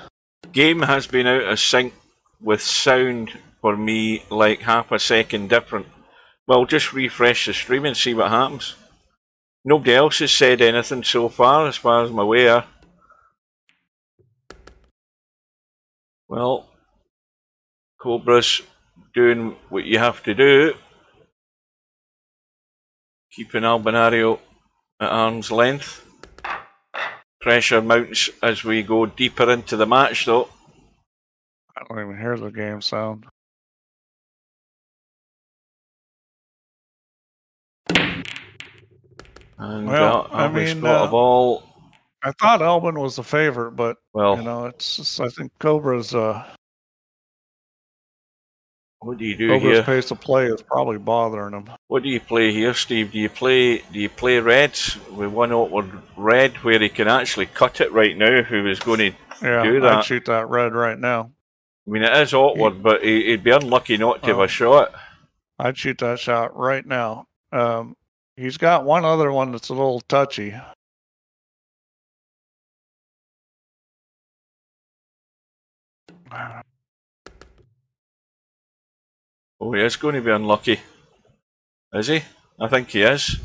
Game has been out of sync with sound for me, like half a second different. Well, just refresh the stream and see what happens. Nobody else has said anything so far, as I'm aware. Well, Cobra's doing what you have to do. Keeping Albinario at arm's length. Pressure mounts as we go deeper into the match, though. I don't even hear the game sound. And Albin's got a ball. I thought Albin was the favorite, but well, you know, it's just, I think Cobra's. What do you do Cobra's here? pace of play is probably bothering him. What do you play here, Steve? Do you play reds with one outward red where he can actually cut it right now? Who is going to do that? I'd shoot that red right now. I mean, it is awkward, but he'd be unlucky not to have a shot. I'd shoot that shot right now. He's got one other one that's a little touchy. Oh, he is going to be unlucky. Is he? I think he is.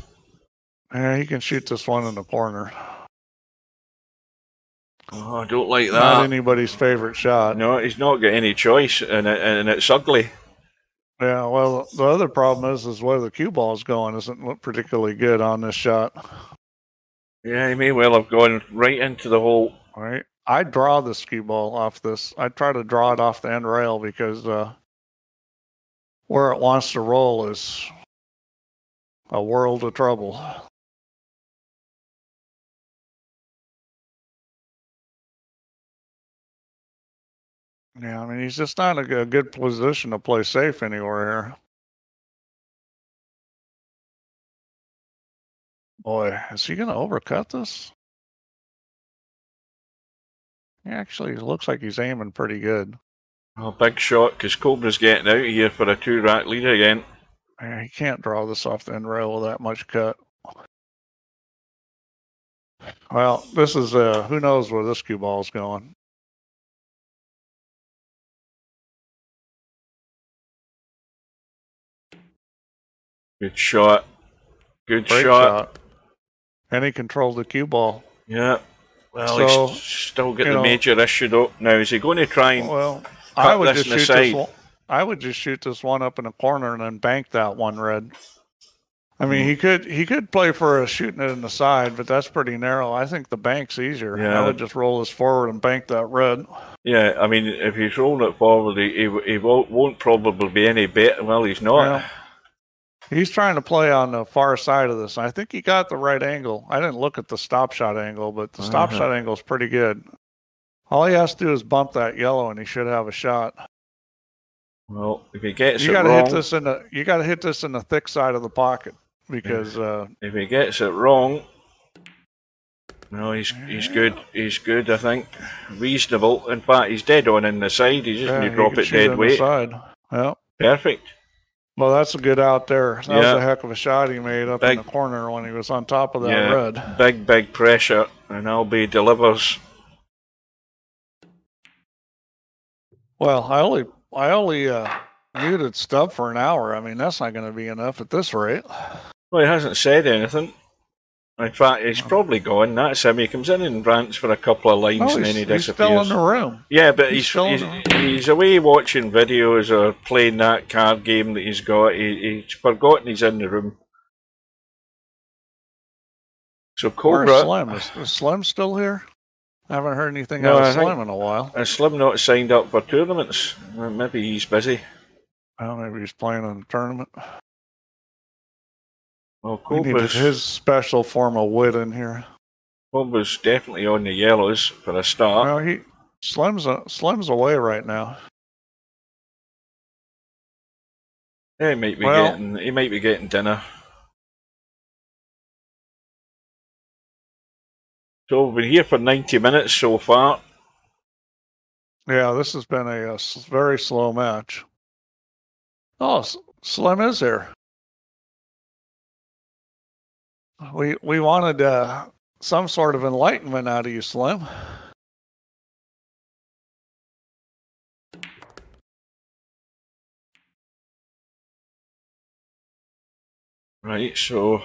Yeah, he can shoot this one in the corner. Oh, I don't like that. Not anybody's favorite shot. No, he's not got any choice, and it's ugly. Yeah, well, the other problem is where the cue ball's going isn't look particularly good on this shot. Yeah, he may well have gone right into the hole. All right. I draw the cue ball off this. I try to draw it off the end rail because where it wants to roll is a world of trouble. Yeah, I mean, he's just not in a good position to play safe anywhere here. Boy, is he going to overcut this? He actually looks like he's aiming pretty good. Oh, big shot, because Cobra's getting out of here for a 2-rack lead again. Yeah, he can't draw this off the end rail with that much cut. Well, this is, who knows where this cue ball's going. Good shot. Good Great shot. And he controlled the cue ball. Yeah. Well, so, he's still got the major issue though. Now, is he going to try and I would this just in the shoot side? I would just shoot this one up in a corner and then bank that one red. I mean, he could play for shooting it in the side, but that's pretty narrow. I think the bank's easier. Yeah. I would just roll this forward and bank that red. Yeah, I mean, if he's rolling it forward, he won't probably be any better. Well, he's not. Yeah. He's trying to play on the far side of this. I think he got the right angle. I didn't look at the stop shot angle, but the stop shot angle is pretty good. All he has to do is bump that yellow, and he should have a shot. Well, if he gets you gotta hit this you got to hit this in the thick side of the pocket because if he gets it wrong, no, he's good. He's good, I think. Reasonable. In fact, he's dead on in the side. He's just going to drop it dead weight. Yeah. Perfect. Well, that's a good out there. That was a heck of a shot he made up in the corner when he was on top of that red. Big pressure, and Albie delivers. Well, I only muted Stubb for an hour. I mean, that's not going to be enough at this rate. Well, he hasn't said anything. In fact, he's probably gone. That's him. He comes in and rants for a couple of lines and then he disappears. He's still in the room. Yeah, but he's away watching videos or playing that card game that he's got. He's forgotten he's in the room. So Cobra... Where's Slim? Is Slim still here? I haven't heard anything out of Slim in a while. Is Slim not signed up for tournaments? Maybe he's busy. Well, maybe he's playing in a tournament. Well, we needed his special form of wit in here. Cobra's definitely on the yellows for a start. Well, Slim's away right now. Yeah, he might be getting dinner. So we've been here for 90 minutes so far. Yeah, this has been a very slow match. Oh, Slim is here. We wanted some sort of enlightenment out of you, Slim. Right, so...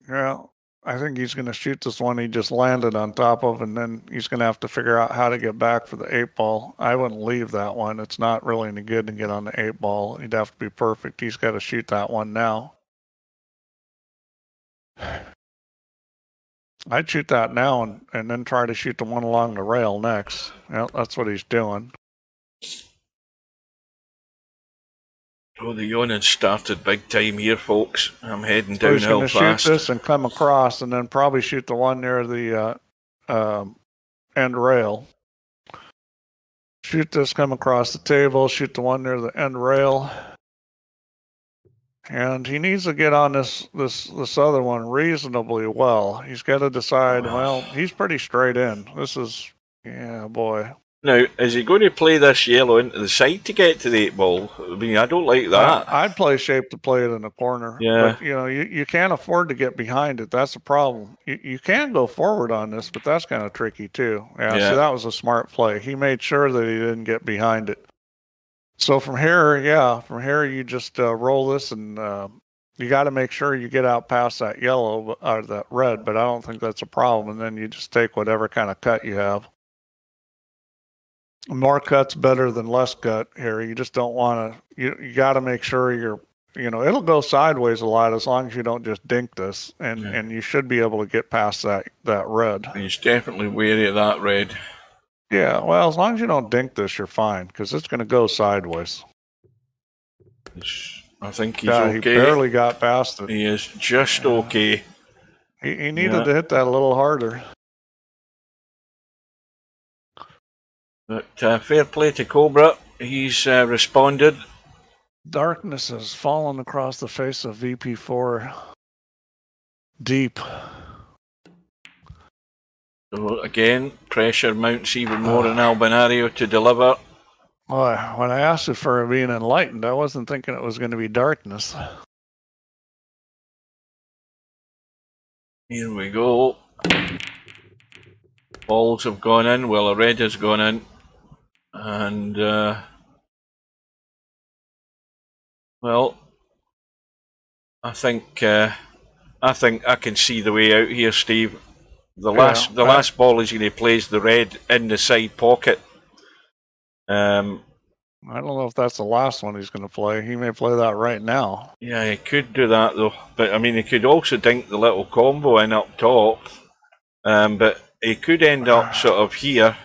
Yeah, I think he's going to shoot this one he just landed on top of, and then he's going to have to figure out how to get back for the 8-ball. I wouldn't leave that one. It's not really any good to get on the 8-ball. He'd have to be perfect. He's got to shoot that one now. I'd shoot that now and then try to shoot the one along the rail next. Yeah, that's what he's doing. Oh, the yawning started big time here, folks. I'm heading so downhill fast. He's going to shoot this and come across, and then probably shoot the one near the end rail. Shoot this, come across the table, shoot the one near the end rail. And he needs to get on this other one reasonably well. He's got to decide, well, he's pretty straight in. This is, yeah, boy. Now, is he going to play this yellow into the side to get to the 8-ball? I mean, I don't like that. I'd play shape to play it in the corner. Yeah. But, you can't afford to get behind it. That's the problem. You can go forward on this, but that's kind of tricky, too. Yeah, so that was a smart play. He made sure that he didn't get behind it. So from here, yeah, from here you just roll this, and you got to make sure you get out past that yellow or that red, but I don't think that's a problem. And then you just take whatever kind of cut you have. More cut's better than less cut here. You just don't want to. You got to make sure you're. It'll go sideways a lot as long as you don't just dink this, and you should be able to get past that red. He's definitely wary of that red. Yeah, well, as long as you don't dink this, you're fine, because it's going to go sideways. I think he's okay. He barely got past it. He is just okay. He needed to hit that a little harder. But fair play to Cobra. He's responded. Darkness has fallen across the face of VP4 deep. So again, pressure mounts even more on Albinario to deliver. Boy, when I asked it for being enlightened, I wasn't thinking it was going to be darkness. Here we go. Balls have gone in. Well, a red has gone in. And, well, I think I can see the way out here, Steve. The last ball is going to place the red in the side pocket. I don't know if that's the last one he's going to play. He may play that right now. Yeah, he could do that though. But I mean, he could also dink the little combo in up top. But he could end up sort of here,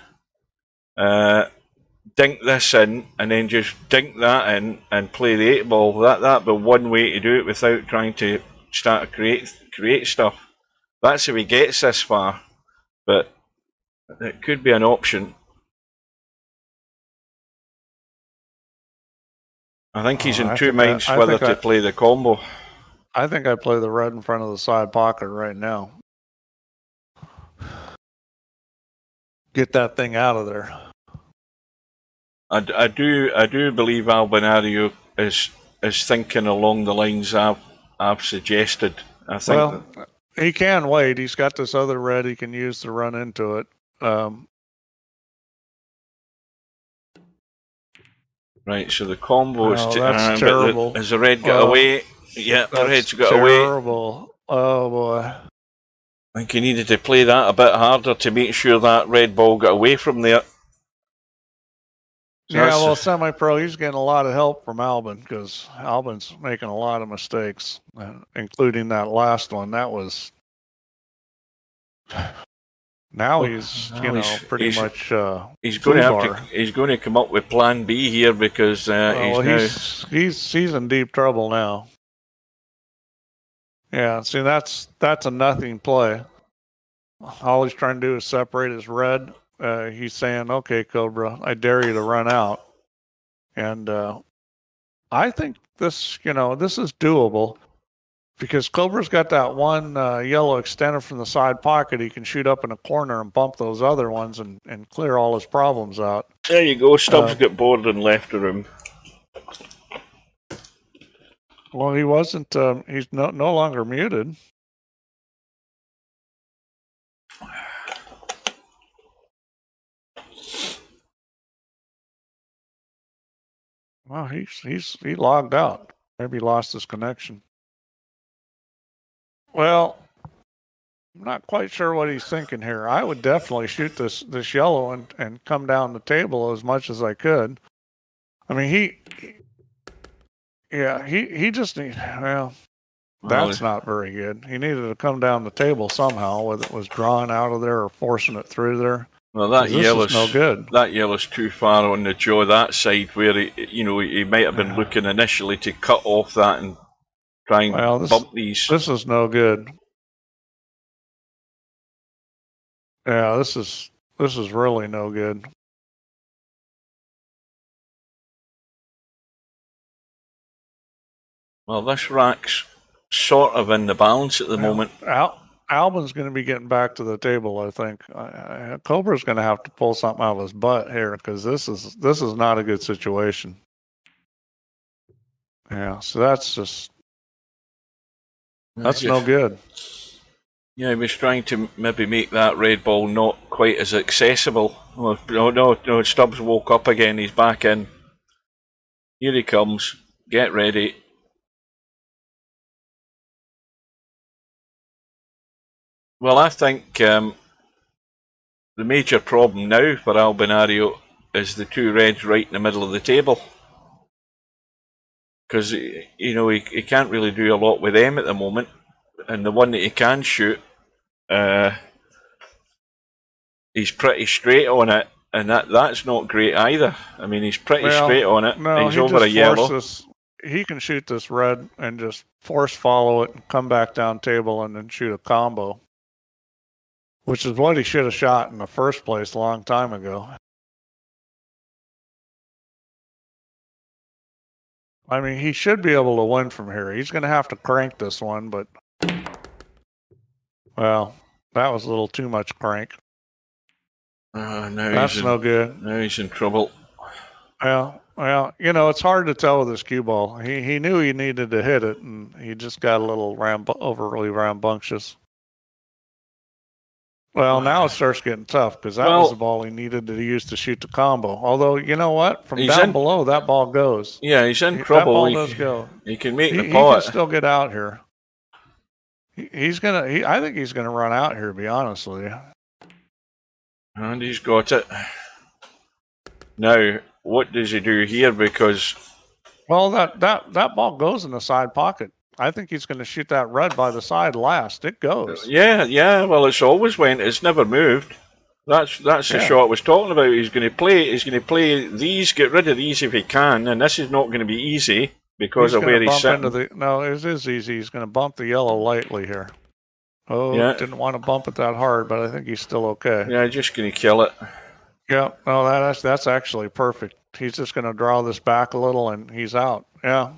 dink this in, and then just dink that in and play the 8 ball. That'd be one way to do it without trying to start to create stuff. That's if he gets this far, but it could be an option. I think he's in two minds whether to play the combo. I think I play the red in front of the side pocket right now. Get that thing out of there. I do believe Albinario is thinking along the lines I've suggested. I think he can wait. He's got this other red he can use to run into it. Right, so the combo is that's terrible. Has the red got away? Yeah, the red's got away. Terrible. Oh boy. I think he needed to play that a bit harder to make sure that red ball got away from there. So yeah, well, semi-pro, he's getting a lot of help from Albin, because Albin's making a lot of mistakes, including that last one. That was... Now he's pretty much he's going to have to. He's going to come up with Plan B here because he's in deep trouble now. Yeah, see, that's a nothing play. All he's trying to do is separate his red. He's saying, "Okay, Cobra, I dare you to run out," and I think this is doable. Because Cobra's got that one yellow extender from the side pocket, he can shoot up in a corner and bump those other ones and clear all his problems out. There you go. Stubbs got bored and left the room. Well, he wasn't. He's no longer muted. Well, he logged out. Maybe he lost his connection. Well, I'm not quite sure what he's thinking here. I would definitely shoot this yellow and come down the table as much as I could. I mean, he just needs, that's not very good. He needed to come down the table somehow, whether it was drawing out of there or forcing it through there. Well, that yellow's no good. That yellow's too far on the jaw that side where he might have been looking initially to cut off that and try and bump these. This is no good. Yeah, this is really no good. Well, this rack's sort of in the balance at the moment. Albin's going to be getting back to the table, I think. Cobra's going to have to pull something out of his butt here because this is not a good situation. Yeah, so that's no good. Yeah, he was trying to maybe make that red ball not quite as accessible. Oh, no, Stubbs woke up again. He's back in. Here he comes. Get ready. Well, I think the major problem now for Albinario is the two reds right in the middle of the table. Because, you know, he can't really do a lot with them at the moment. And the one that he can shoot, he's pretty straight on it. And that's not great either. I mean, he's pretty straight on it. No, he's over a yellow. He can shoot this red and just force follow it and come back down table and then shoot a combo. Which is what he should have shot in the first place a long time ago. I mean, he should be able to win from here. He's going to have to crank this one, but... Well, that was a little too much crank. That's no good. Now he's in trouble. Well, you know, it's hard to tell with this cue ball. He knew he needed to hit it, and he just got a little overly rambunctious. Well, now it starts getting tough because that was the ball he needed to use to shoot the combo. Although, you know what? From down below, that ball goes. Yeah, he's in trouble. That ball does go. He can make the pot. He can still get out here. I think he's gonna run out here. To be honest with you. And he's got it. Now, what does he do here? Because that ball goes in the side pocket. I think he's going to shoot that red by the side last. It goes. Yeah. Well, it's always went. It's never moved. That's the shot I was talking about. He's going to play these. Get rid of these if he can. And this is not going to be easy because of where he's sitting. No, it is easy. He's going to bump the yellow lightly here. Oh, yeah. Didn't want to bump it that hard, but I think he's still okay. Yeah, just going to kill it. Yeah. No, that's actually perfect. He's just going to draw this back a little, and he's out. Yeah.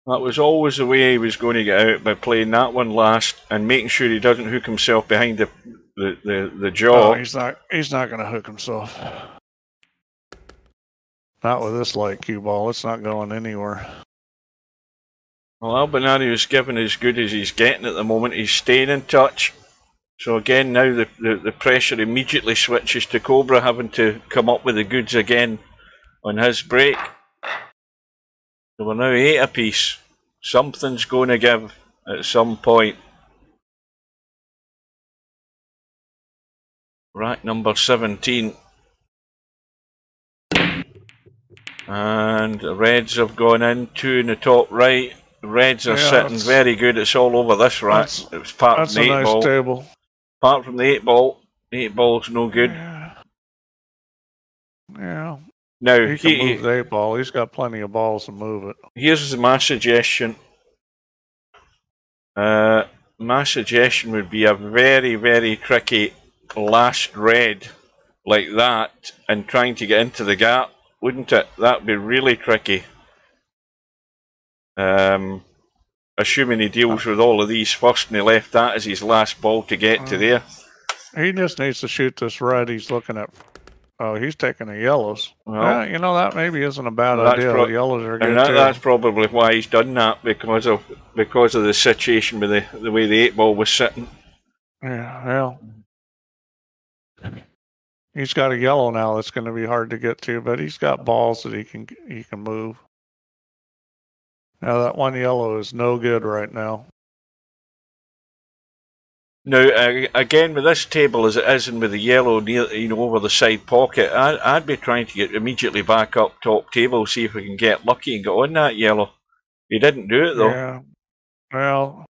That was always the way he was going to get out, by playing that one last and making sure he doesn't hook himself behind the jaw. No, he's not going to hook himself. Not with this light cue ball. It's not going anywhere. Well, Albinario is giving as good as he's getting at the moment. He's staying in touch. So again, now the pressure immediately switches to Cobra having to come up with the goods again on his break. So we're now 8 apiece. Something's going to give at some point. Rack number 17. And the reds have gone in, 2 in the top right. The reds are sitting very good. It's all over this rack. It was part of the 8 ball. Table. Apart from the 8 ball, 8 ball's no good. Yeah. Now, he can move the 8 ball. He's got plenty of balls to move it. Here's my suggestion. My suggestion would be a very, very tricky last red like that and trying to get into the gap, wouldn't it? That'd be really tricky. Assuming he deals with all of these first and he left that as his last ball to get to there. He just needs to shoot this red he's looking at. Oh, he's taking the yellows. Well, yeah, you know, that maybe isn't a bad idea. The yellows are good too. That's probably why he's done that, because of the situation with the way the 8 ball was sitting. Yeah, well, he's got a yellow now that's going to be hard to get to, but he's got balls that he can move. Now that one yellow is no good right now. Now, again, with this table as it is, and with the yellow near, over the side pocket, I'd be trying to get immediately back up top table, see if we can get lucky and get on that yellow. He didn't do it though. Yeah. Well,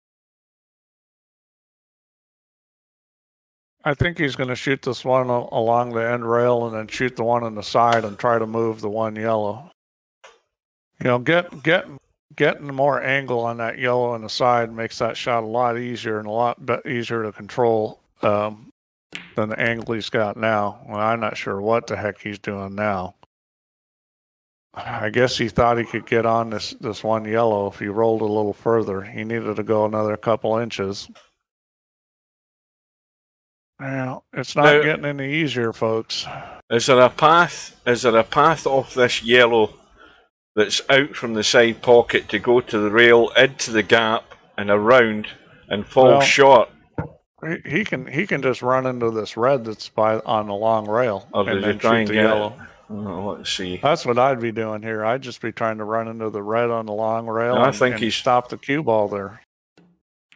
I think he's going to shoot this one along the end rail and then shoot the one on the side and try to move the one yellow. Getting more angle on that yellow on the side makes that shot a lot easier and a lot easier to control than the angle he's got now. Well, I'm not sure what the heck he's doing now. I guess he thought he could get on this one yellow if he rolled a little further. He needed to go another couple inches. Well, it's not getting any easier, folks. Is there a path off this yellow that's out from the side pocket to go to the rail, into the gap and around and fall short? He can just run into this red that's on the long rail and then try and get yellow. Let's see. That's what I'd be doing here. I'd just be trying to run into the red on the long rail No, I think he's stop the cue ball there.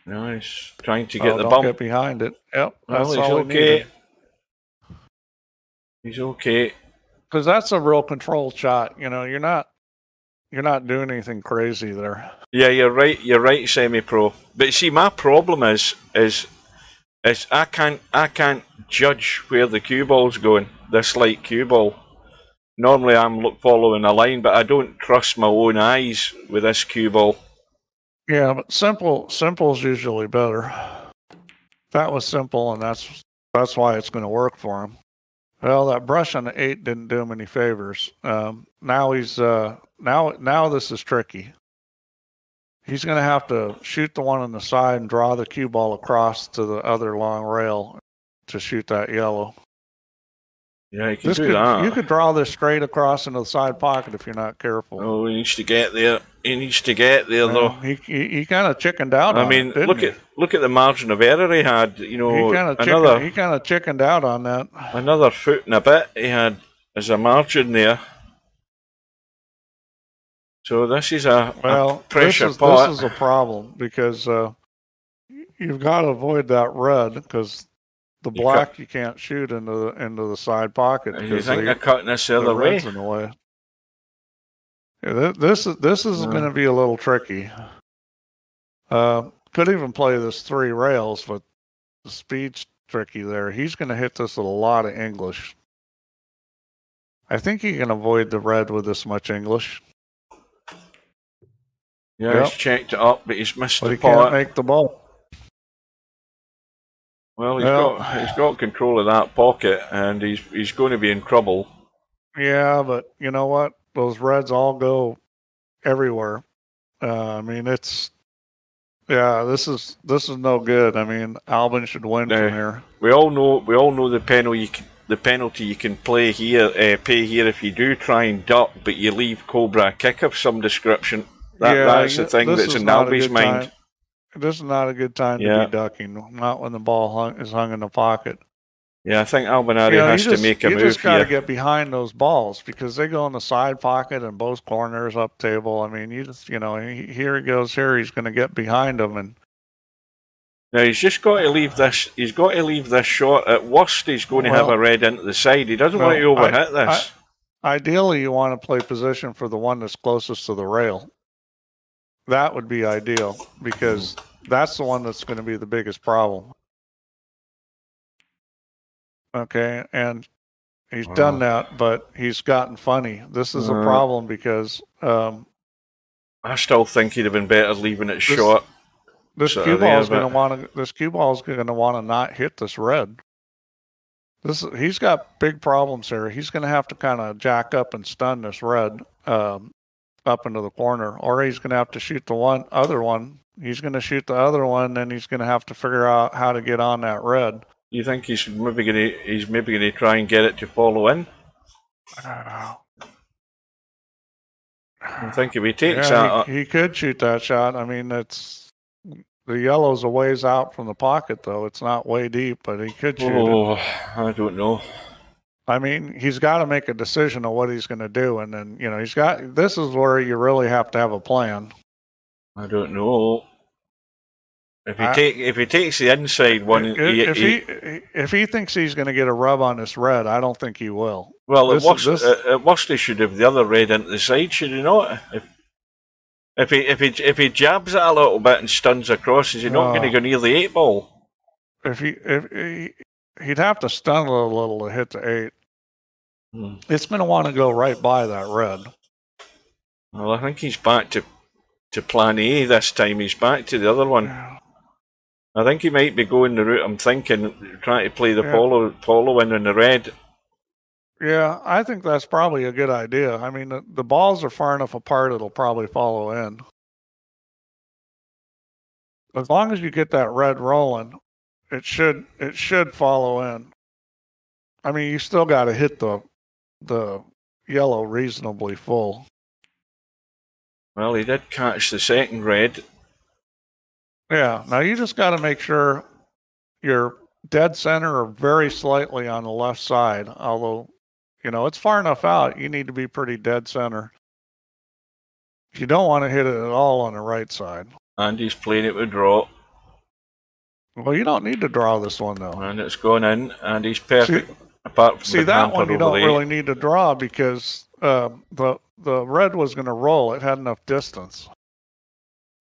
No, he's trying to get the don't bump. Get behind it. Yep, well, that's he's all okay. He's okay. Because that's a real controlled shot. You know, you're not doing anything crazy there. Yeah, you're right. You're right, semi-pro. But see, my problem is I can't judge where the cue ball's going. This light cue ball. Normally, I'm following a line, but I don't trust my own eyes with this cue ball. Yeah, but simple's usually better. That was simple, and that's why it's going to work for him. Well, that brush on the 8 didn't do him any favors. Now he's now this is tricky. He's going to have to shoot the one on the side and draw the cue ball across to the other long rail to shoot that yellow. Yeah, you can do that. You could draw this straight across into the side pocket if you're not careful. Oh, he needs to get there. He needs to get there, though. He kind of chickened out. I mean, look at the margin of error he had. You know, he kind of chickened out on that. Another foot and a bit he had as a margin there. So this is a pressure pot. This is a problem because you've got to avoid that red because the black you can't shoot into the side pocket. You think they're cutting this the other way? In the way. Yeah, this is going to be a little tricky. Could even play this 3 rails, but the speed's tricky there. He's going to hit this with a lot of English. I think he can avoid the red with this much English. Yeah, he's checked it up, but he's missed the pot. But he can't make the ball. Well, he's got control of that pocket, and he's going to be in trouble. Yeah, but you know what? Those reds all go everywhere. I mean, this is no good. I mean, Albin should win from here. We all know the penalty you can pay here if you do try and duck, but you leave Cobra a kick of some description. That's the thing that's in Albie's mind. This is not a good time to be ducking, not when the ball is hung in the pocket. Yeah, I think Albinario has to make a move here. You just got to get behind those balls because they go in the side pocket and both corners up table. I mean, here he goes here. He's going to get behind them and. Now he's just got to leave this. He's got to leave this short. At worst, he's going to have a red into the side. He doesn't want to overhit this. Ideally, you want to play position for the one that's closest to the rail. That would be ideal because that's the one that's going to be the biggest problem. Okay, and he's done that, but he's gotten funny. This is a problem because I still think he'd have been better leaving it short. This cue ball is going to want to not hit this red. He's got big problems here. He's going to have to kind of jack up and stun this red up into the corner, or he's going to have to shoot the other one. He's going to shoot the other one, and he's going to have to figure out how to get on that red. You think he's maybe going to try and get it to follow in? I think if he takes that, he could shoot that shot. I mean, the yellow's a ways out from the pocket, though. It's not way deep, but he could shoot it. I don't know. I mean, he's got to make a decision of what he's going to do, and then this is where you really have to have a plan. I don't know. If he takes the inside one, if he thinks he's going to get a rub on this red, I don't think he will. Well, at worst, he should have the other red into the side, should he not? If he jabs it a little bit and stuns across, is he not going to go near the 8 ball? He'd have to stun a little to hit the 8. It's going to want to go right by that red. Well, I think he's back to plan A this time. He's back to the other one. I think he might be going the route I'm thinking, trying to play the follow-in on the red. Yeah, I think that's probably a good idea. I mean, the balls are far enough apart, it'll probably follow in. As long as you get that red rolling, it should follow in. I mean, you still got to hit the yellow reasonably full. Well, he did catch the second red. Yeah, now you just got to make sure you're dead center or very slightly on the left side, although You know, it's far enough out. You need to be pretty dead center. You don't want to hit it at all on the right side. And he's playing it with draw. Well, you don't need to draw this one, though. And it's gone in, and he's perfect. Apart from the that one, you don't over really need to draw because the red was going to roll. It had enough distance.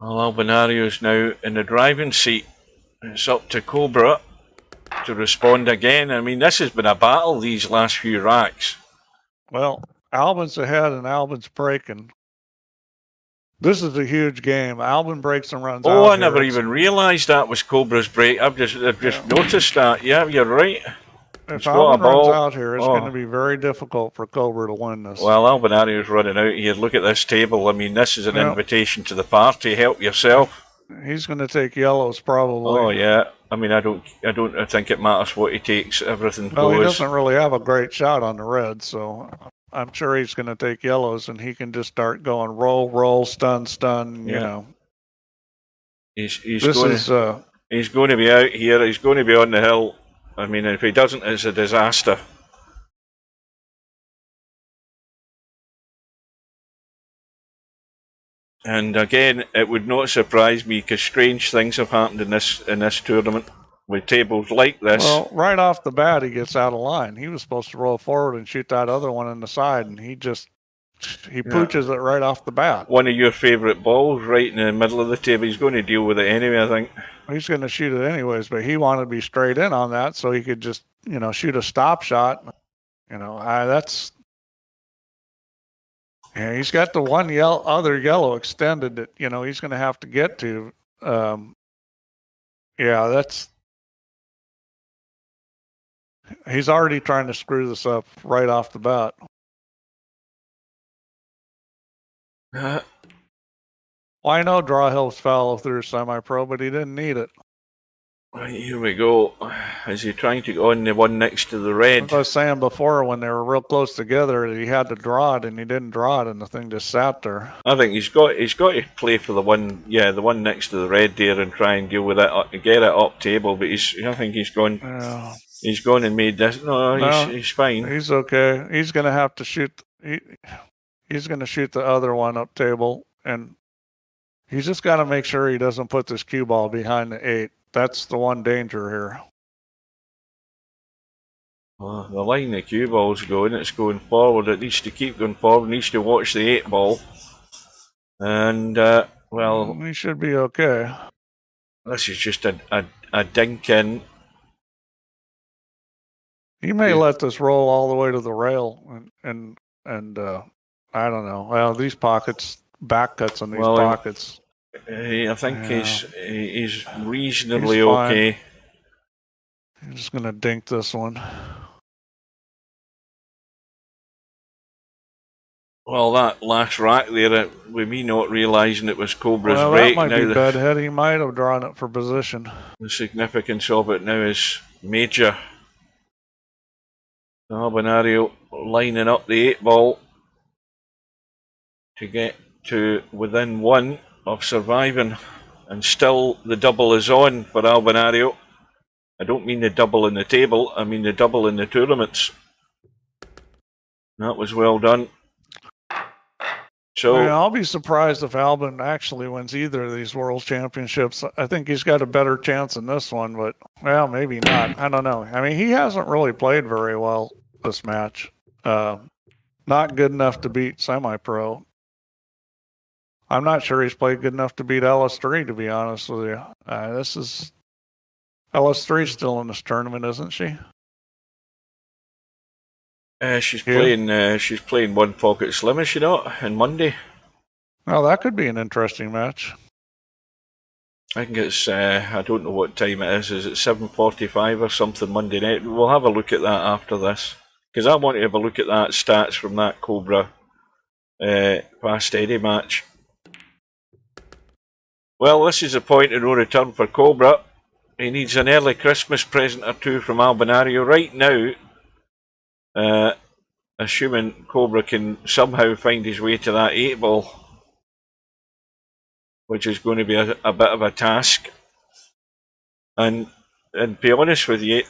Well, Albinario's now in the driving seat. It's up to Cobra to respond again. I mean, this has been a battle these last few racks. Well, Albin's ahead and Albin's breaking. This is a huge game. Albin breaks and runs out. Oh, I never even realised that was Cobra's break. I've just noticed that. Yeah, you're right. If Albin runs out here, it's going to be very difficult for Cobra to win this. Well, Albinario's running out here. Look at this table. I mean, this is an invitation to the party. Help yourself. He's going to take yellows probably. Oh yeah. I mean, I don't think it matters what he takes. Everything goes. Well, he doesn't really have a great shot on the red, so I'm sure he's going to take yellows, and he can just start going roll, stun, you know. He's going to be out here. He's going to be on the hill. I mean, if he doesn't, it's a disaster. And again, it would not surprise me because strange things have happened in this tournament with tables like this. Well, right off the bat, he gets out of line. He was supposed to roll forward and shoot that other one in the side, and he pooches it right off the bat. One of your favourite balls right in the middle of the table. He's going to deal with it anyway, I think. He's going to shoot it anyways, but he wanted to be straight in on that so he could just, you know, shoot a stop shot. You know, that's... Yeah, he's got the one other yellow extended that, you know, he's going to have to get to. Yeah, that's... He's already trying to screw this up right off the bat. Well, I know draw helps follow through semi-pro, but he didn't need it. Right, here we go. Is he trying to go on the one next to the red? As I was saying before, when they were real close together, he had to draw it, and he didn't draw it, and the thing just sat there. I think he's got to play for the one next to the red there and try and deal with it, get it up table. But I think he's gone. Yeah. He's gone and made this. No, he's fine. He's okay. He's going to have to shoot. He's going to shoot the other one up table, and he's just got to make sure he doesn't put this cue ball behind the 8. That's the one danger here. Well, the line the cue ball's going, it's going forward. It needs to keep going forward. It needs to watch the 8 ball. And, well... He should be okay. This is just a dink in. He may let this roll all the way to the rail, and I don't know. Well, these pockets, back cuts on these pockets. I think he's reasonably okay. I'm just going to dink this one. Well, that last rack there, with me not realising it was Cobra's break. That might be bedhead. He might have drawn it for position. The significance of it now is major. Albinario lining up the 8 ball to get to within 1 of surviving, and still the double is on for Albinario. I don't mean the double in the table, I mean the double in the tournaments. That was well done. So I'll be surprised if Albin actually wins either of these World Championships. I think he's got a better chance in this one, but, well, maybe not. I don't know. I mean, he hasn't really played very well this match. Not good enough to beat semi-pro. I'm not sure he's played good enough to beat LS3, to be honest with you. LS3's still in this tournament, isn't she? She's playing One Pocket Slim, is she not, on Monday? Well, that could be an interesting match. I think it's, I don't know what time it is. Is it 7:45 or something Monday night? We'll have a look at that after this. Because I want to have a look at that stats from that Cobra Fast Eddie match. Well, this is a point of no return for Cobra. He needs an early Christmas present or two from Albinario right now. Assuming Cobra can somehow find his way to that 8 ball, which is going to be a bit of a task. And be honest with you,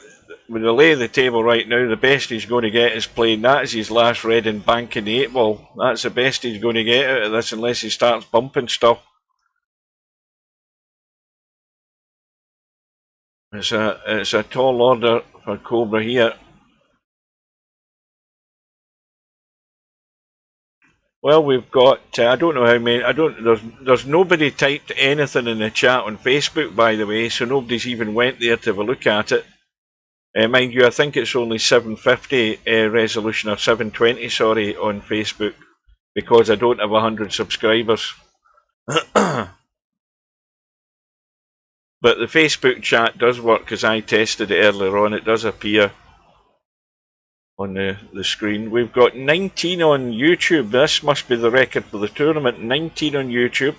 with the lay of the table right now, the best he's going to get is playing. That is his last red and banking the 8-ball. That's the best he's going to get out of this unless he starts bumping stuff. It's a tall order for Cobra here. Well, we've got, I don't know how many, there's nobody typed anything in the chat on Facebook, by the way, so nobody's even went there to have a look at it. Mind you, I think it's only 750 resolution, or 720, sorry, on Facebook, because I don't have 100 subscribers. But the Facebook chat does work, because I tested it earlier on. It does appear on the screen. We've got 19 on YouTube. This must be the record for the tournament. 19 on YouTube.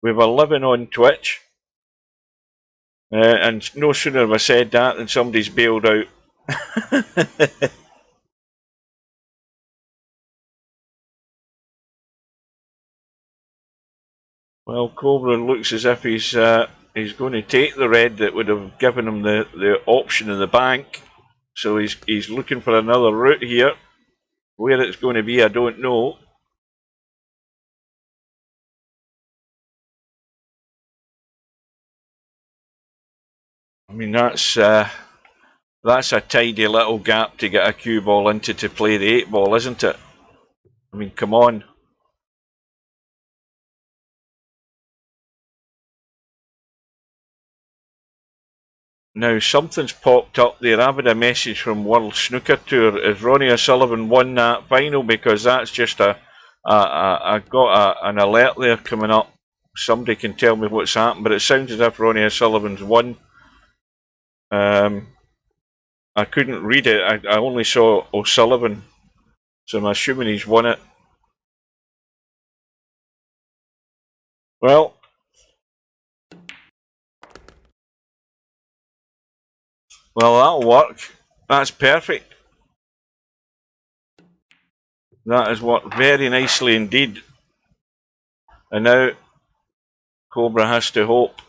We've 11 on Twitch. And no sooner have I said that than somebody's bailed out. Well, Cobra looks as if he's going to take the red that would have given him the option in the bank. So he's looking for another route here. Where it's going to be, I don't know. I mean, that's a tidy little gap to get a cue ball into to play the 8-ball, isn't it? I mean, come on. Now, something's popped up there. I've had a message from World Snooker Tour. Has Ronnie O'Sullivan won that final? Because that's just I got an alert there coming up. Somebody can tell me what's happened, but it sounds as if Ronnie O'Sullivan's won. I couldn't read it. I only saw O'Sullivan, so I'm assuming he's won it. Well, that'll work. That's perfect. That has worked very nicely indeed. And now Cobra has to hope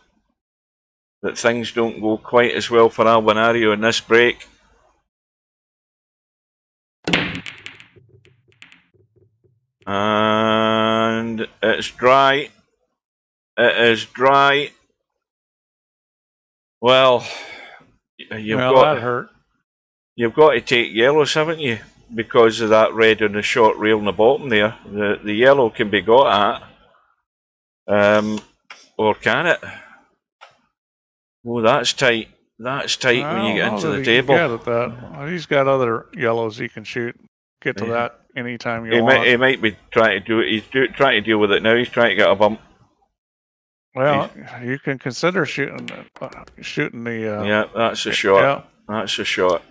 that things don't go quite as well for Albinario in this break. And it's dry. It is dry. Well, that hurt. You've got to take yellows, haven't you? Because of that red on the short rail in the bottom there. The yellow can be got at. Or can it? Oh, that's tight. That's tight when you get into the table. Get that. He's got other yellows he can shoot. Get to that anytime you want. He might be trying to do it. He's trying to deal with it now. He's trying to get a bump. Well, you can consider shooting the. Yeah, that's a shot. Yeah. That's a shot.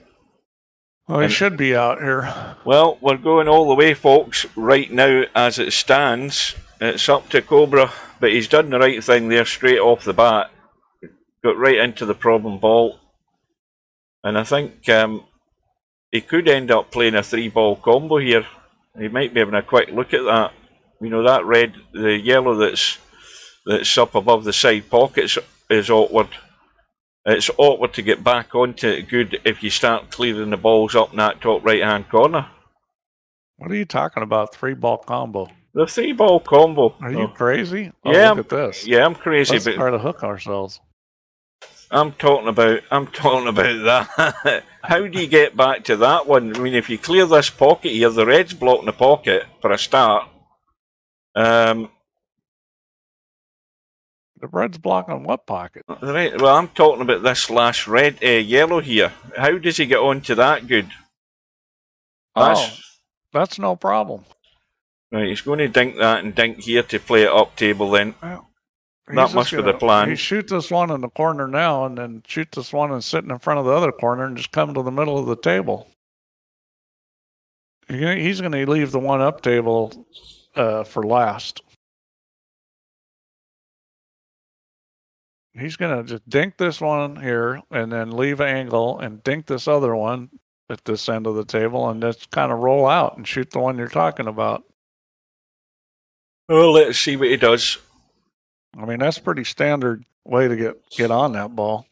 Well, he should be out here. Well, we're going all the way, folks. Right now, as it stands, it's up to Cobra, but he's done the right thing there straight off the bat. Got right into the problem ball, and I think he could end up playing a 3-ball combo here. He might be having a quick look at that. You know, that red, the yellow that's up above the side pockets is awkward. It's awkward to get back onto it good if you start clearing the balls up in that top right-hand corner. What are you talking about, 3-ball combo? The 3-ball combo. Are you crazy? Yeah, look at this. Yeah, I'm crazy. Let's try to hook ourselves. I'm talking about that. How do you get back to that one? I mean, if you clear this pocket here, the red's blocking the pocket for a start. The red's blocking what pocket? Right. Well, I'm talking about this last yellow here. How does he get onto that good? That's no problem. Right, he's going to dink that and dink here to play it up table then. Well, that must be the plan. He shoot this one in the corner now and then shoot this one and sitting in front of the other corner and just come to the middle of the table. He's going to leave the one up table for last. He's going to just dink this one here and then leave an angle and dink this other one at this end of the table and just kind of roll out and shoot the one you're talking about. Well, let's see what he does. I mean, that's pretty standard way to get on that ball.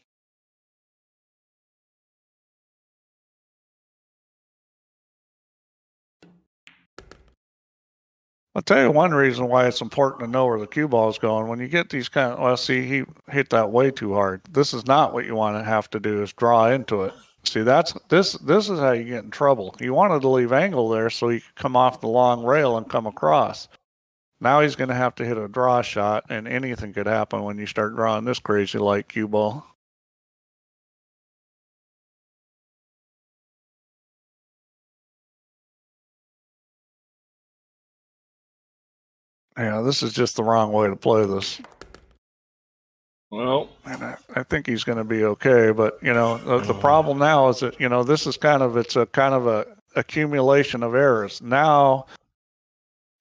I'll tell you one reason why it's important to know where the cue ball is going. When you get these kind of, well, see, he hit that way too hard. This is not what you want to have to do, is draw into it. See, this is how you get in trouble. You wanted to leave angle there so he could come off the long rail and come across. Now he's going to have to hit a draw shot, and anything could happen when you start drawing this crazy light cue ball. Yeah, this is just the wrong way to play this. Well, and I think he's going to be okay, but you know, the problem now is that, you know, this is it's a kind of a accumulation of errors. Now,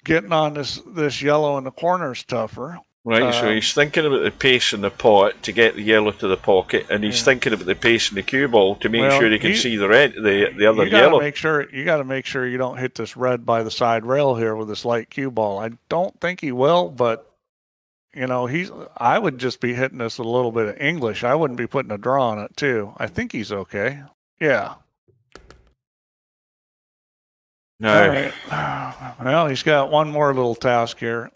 getting on this yellow in the corner is tougher. Right, so he's thinking about the pace in the pot to get the yellow to the pocket, and he's thinking about the pace in the cue ball to make sure he can see the red, the other yellow. You got to make sure you don't hit this red by the side rail here with this light cue ball. I don't think he will, but you know, I would just be hitting this with a little bit of English. I wouldn't be putting a draw on it too. I think he's okay. Yeah. No. All right. Well, he's got one more little task here.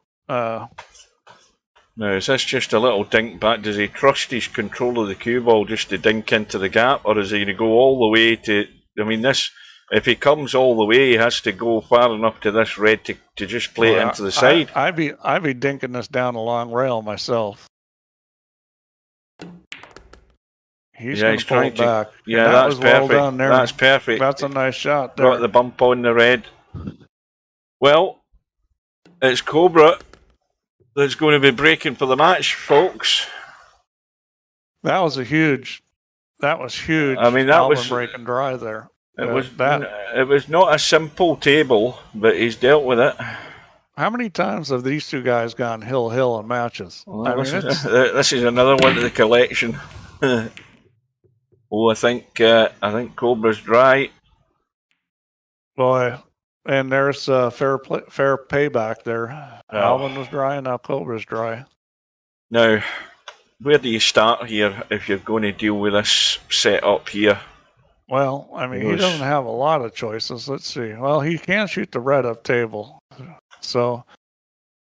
Now, is this just a little dink back? Does he trust his control of the cue ball just to dink into the gap, or is he going to go all the way to? I mean, if he comes all the way, he has to go far enough to this red to just play it into the side. I'd be dinking this down a long rail myself. He's trying to pull back. Yeah, that's perfect. Well done there. That's perfect. That's a nice shot there. Got the bump on the red. Well, it's Cobra that's going to be breaking for the match, folks. That was huge. I mean, that was breaking dry there. It was not a simple table, but he's dealt with it. How many times have these two guys gone hill in matches? Well, this is another one to the collection. Oh, I think Cobra's dry. Boy, and there's fair payback there. Oh. Alvin was dry, and now Cobra's dry. Now, where do you start here if you're going to deal with this setup here? Well, I mean, he doesn't have a lot of choices. Let's see. Well, he can shoot the red up table. So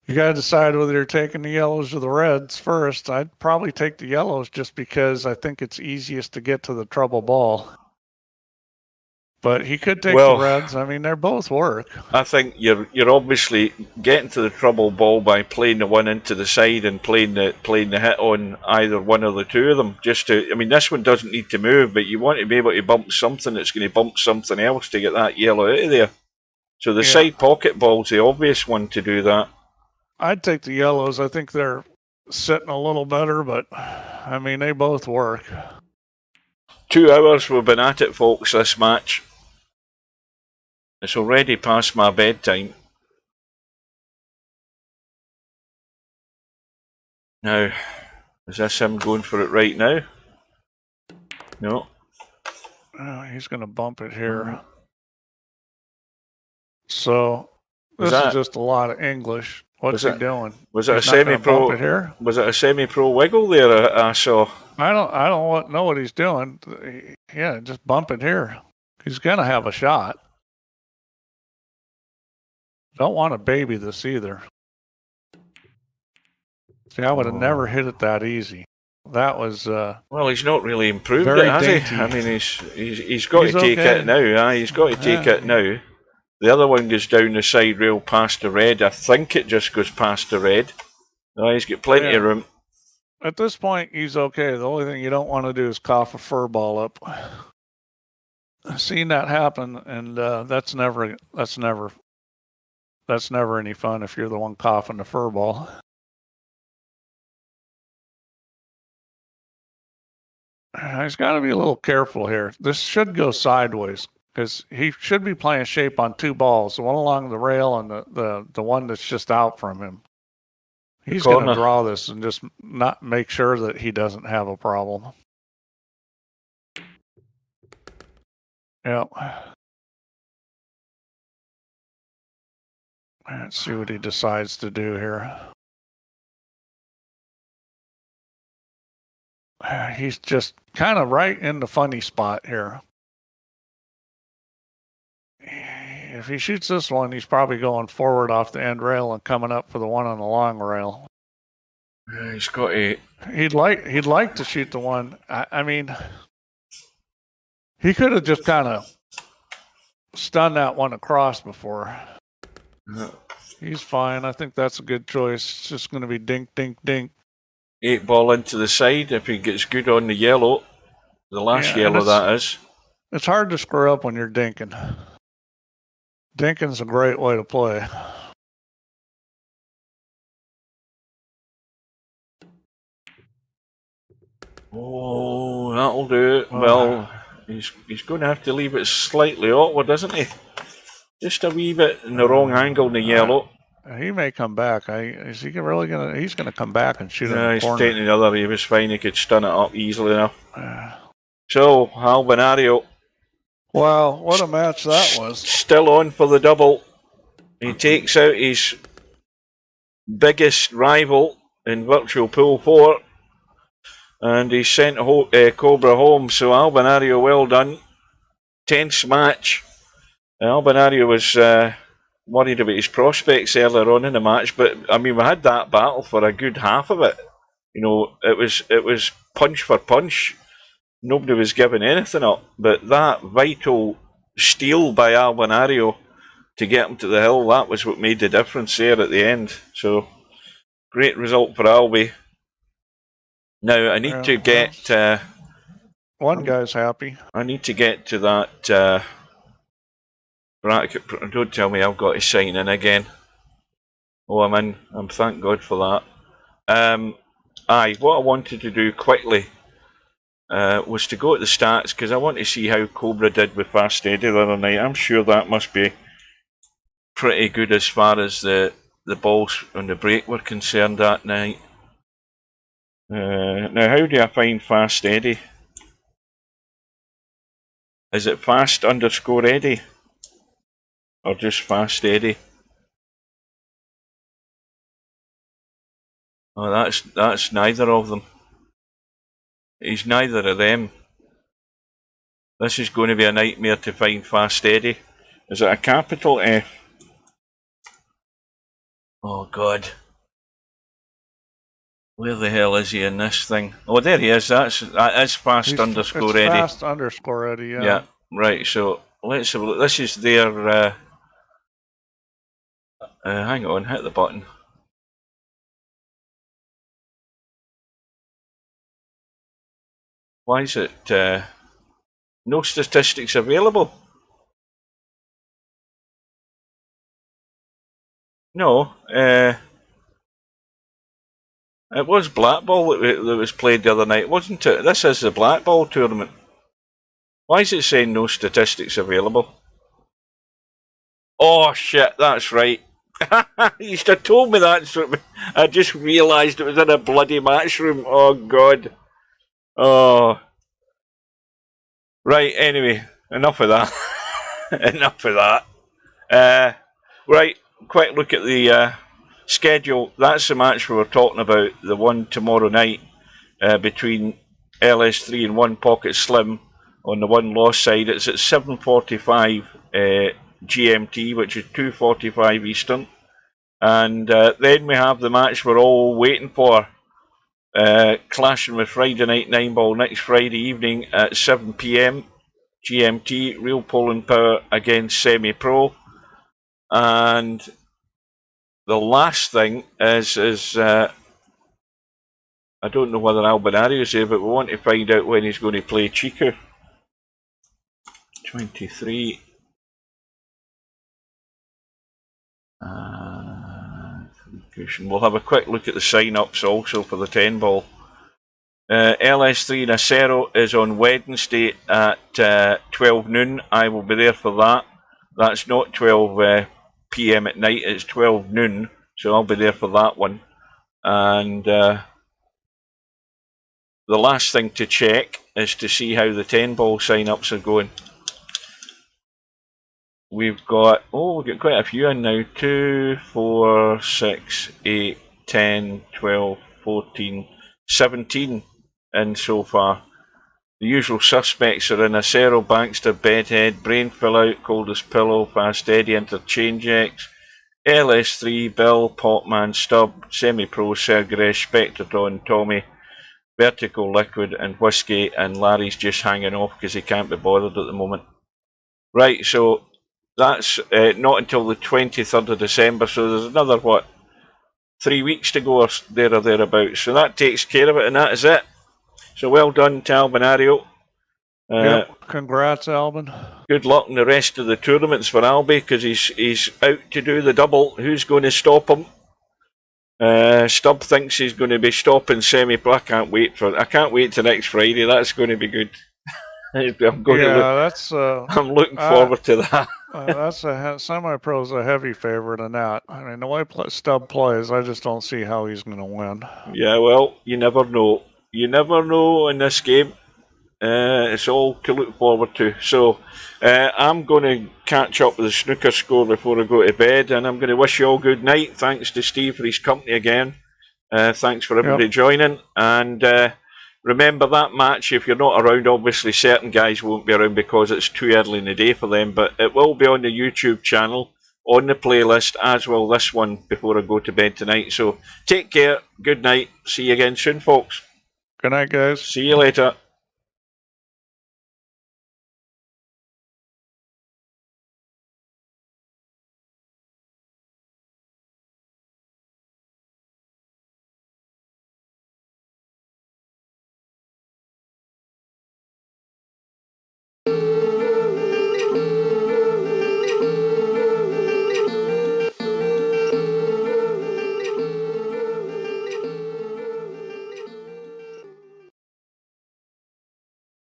you got to decide whether you're taking the yellows or the reds first. I'd probably take the yellows just because I think it's easiest to get to the trouble ball. But he could take the reds. I mean, they both work. I think you're obviously getting to the trouble ball by playing the one into the side and playing the hit on either one or the two of them. I mean, this one doesn't need to move, but you want to be able to bump something that's going to bump something else to get that yellow out of there. So the side pocket ball's the obvious one to do that. I'd take the yellows. I think they're sitting a little better, but I mean, they both work. 2 hours we've been at it, folks, this match. It's already past my bedtime. Now, is this him going for it right now? No. He's going to bump it here. So, this is just a lot of English. What's he doing? Was it a semi-pro here? Was it a semi-pro wiggle there I saw? I don't know what he's doing. Yeah, just bump it here. He's going to have a shot. Don't want to baby this either. See, I would have never hit it that easy. That was well, he's not really improved it, has he? I mean, he's got to take it now. He's got to take it now. The other one goes down the side rail past the red. I think it just goes past the red. He's got plenty of room. At this point, he's okay. The only thing you don't want to do is cough a fur ball up. I've seen that happen, and that's never any fun if you're the one coughing the fur ball. He's got to be a little careful here. This should go sideways because he should be playing shape on 2 balls, the one along the rail and the one that's just out from him. He's going to draw this and just not make sure that he doesn't have a problem. Yep. Let's see what he decides to do here. He's just kind of right in the funny spot here. if he shoots this one, he's probably going forward off the end rail and coming up for the one on the long rail. He's got a. He'd like to shoot the one. I mean, he could have just kind of stunned that one across before. He's fine. I think that's a good choice. It's just going to be dink, dink, dink. 8 ball into the side if he gets good on the yellow. The last yellow, that is. It's hard to screw up when you're dinking. Dinking's a great way to play. Oh, that'll do it. Well, he's going to have to leave it slightly awkward, isn't he? Just a wee bit in the wrong angle in the yellow. He may come back. Is he really gonna? He's gonna come back and shoot in the he's corner. taking the other. He was fine. He could stun it up easily enough. So Albinario. Wow, what a match that was! Still on for the double. He takes out his biggest rival in Virtual Pool 4, and he sent Cobra home. So Albinario, well done. Tense match. Albinario was worried about his prospects earlier on in the match, but I mean, we had that battle for a good half of it. You know, it was punch for punch. Nobody was giving anything up, but that vital steal by Albinario to get him to the hill, that was what made the difference there at the end. So, great result for Albi. Now, I need to get... one guy's happy. I need to get to that... bracket. Don't tell me I've got to sign in again. Oh, I'm in. Thank God for that. What I wanted to do quickly was to go at the stats, because I want to see how Cobra did with Fast Eddie the other night. I'm sure that must be pretty good as far as the balls on the break were concerned that night. Now, how do I find Fast Eddie? Is it fast_Eddie? Or just Fast Eddie? Oh, that's neither of them. He's neither of them. This is going to be a nightmare to find Fast Eddie. Is it a capital F? Oh God. Where the hell is he in this thing? Oh, there he is. That is fast_Eddie. Fast_Eddie, yeah. Yeah, right. So let's have a look. This is their. Hang on, hit the button. Why is it no statistics available? No, it was Blackball that was played the other night, wasn't it? This is the Blackball tournament. Why is it saying no statistics available? Oh shit, that's right. You should have told me that. I just realised it was in a bloody match room. Oh God. Oh. Right, anyway, enough of that. Enough of that. Right, quick look at the schedule. That's the match we were talking about, the one tomorrow night between LS3 and One Pocket Slim on the one loss side. It's at 7:45 GMT, which is 2:45 Eastern. And then we have the match we're all waiting for, clashing with Friday Night 9-Ball next Friday evening at 7 PM GMT, Real Polling Power against Semi-Pro. And the last thing is I don't know whether Albinario is here, but we want to find out when he's going to play Chiku. 23. We'll have a quick look at the sign-ups also for the 10-ball. LS3 Nacero is on Wednesday at 12 noon. I will be there for that. That's not 12 PM at night, it's 12 noon, so I'll be there for that one. And the last thing to check is to see how the 10-ball sign-ups are going. We've got quite a few in now. 2, 4, 6, 8, 10, 12, 14, 17 in so far. The usual suspects are in Acero, Bankster, Bedhead, Brain Fill Out, Coldest Pillow, Fast Eddie, Interchange X, LS3, Bill, Popman, Stubb, Semi-Pro, Sergresh, Spectrodon, Tommy, Vertical Liquid, and Whiskey, and Larry's just hanging off because he can't be bothered at the moment. Right, so that's not until the 23rd of December, so there's another, 3 weeks to go or there or thereabouts. So that takes care of it, and that is it. So well done to Albinario. Yep. Congrats, Albin. Good luck in the rest of the tournaments for Albi, because he's out to do the double. Who's going to stop him? Stubb thinks he's going to be stopping Semi-Pro. I can't wait till next Friday. That's going to be good. I'm looking forward to that. That's Semi-Pro's a heavy favorite in that. I mean, the way Stubb plays, I just don't see how he's going to win. Yeah, well, you never know. You never know in this game. It's all to look forward to. So I'm going to catch up with the snooker score before I go to bed, and I'm going to wish you all good night. Thanks to Steve for his company again. Thanks for everybody joining, and remember that match. If you're not around, obviously certain guys won't be around because it's too early in the day for them, but it will be on the YouTube channel, on the playlist, as will this one before I go to bed tonight. So take care, good night, see you again soon, folks. Good night, guys. See you later.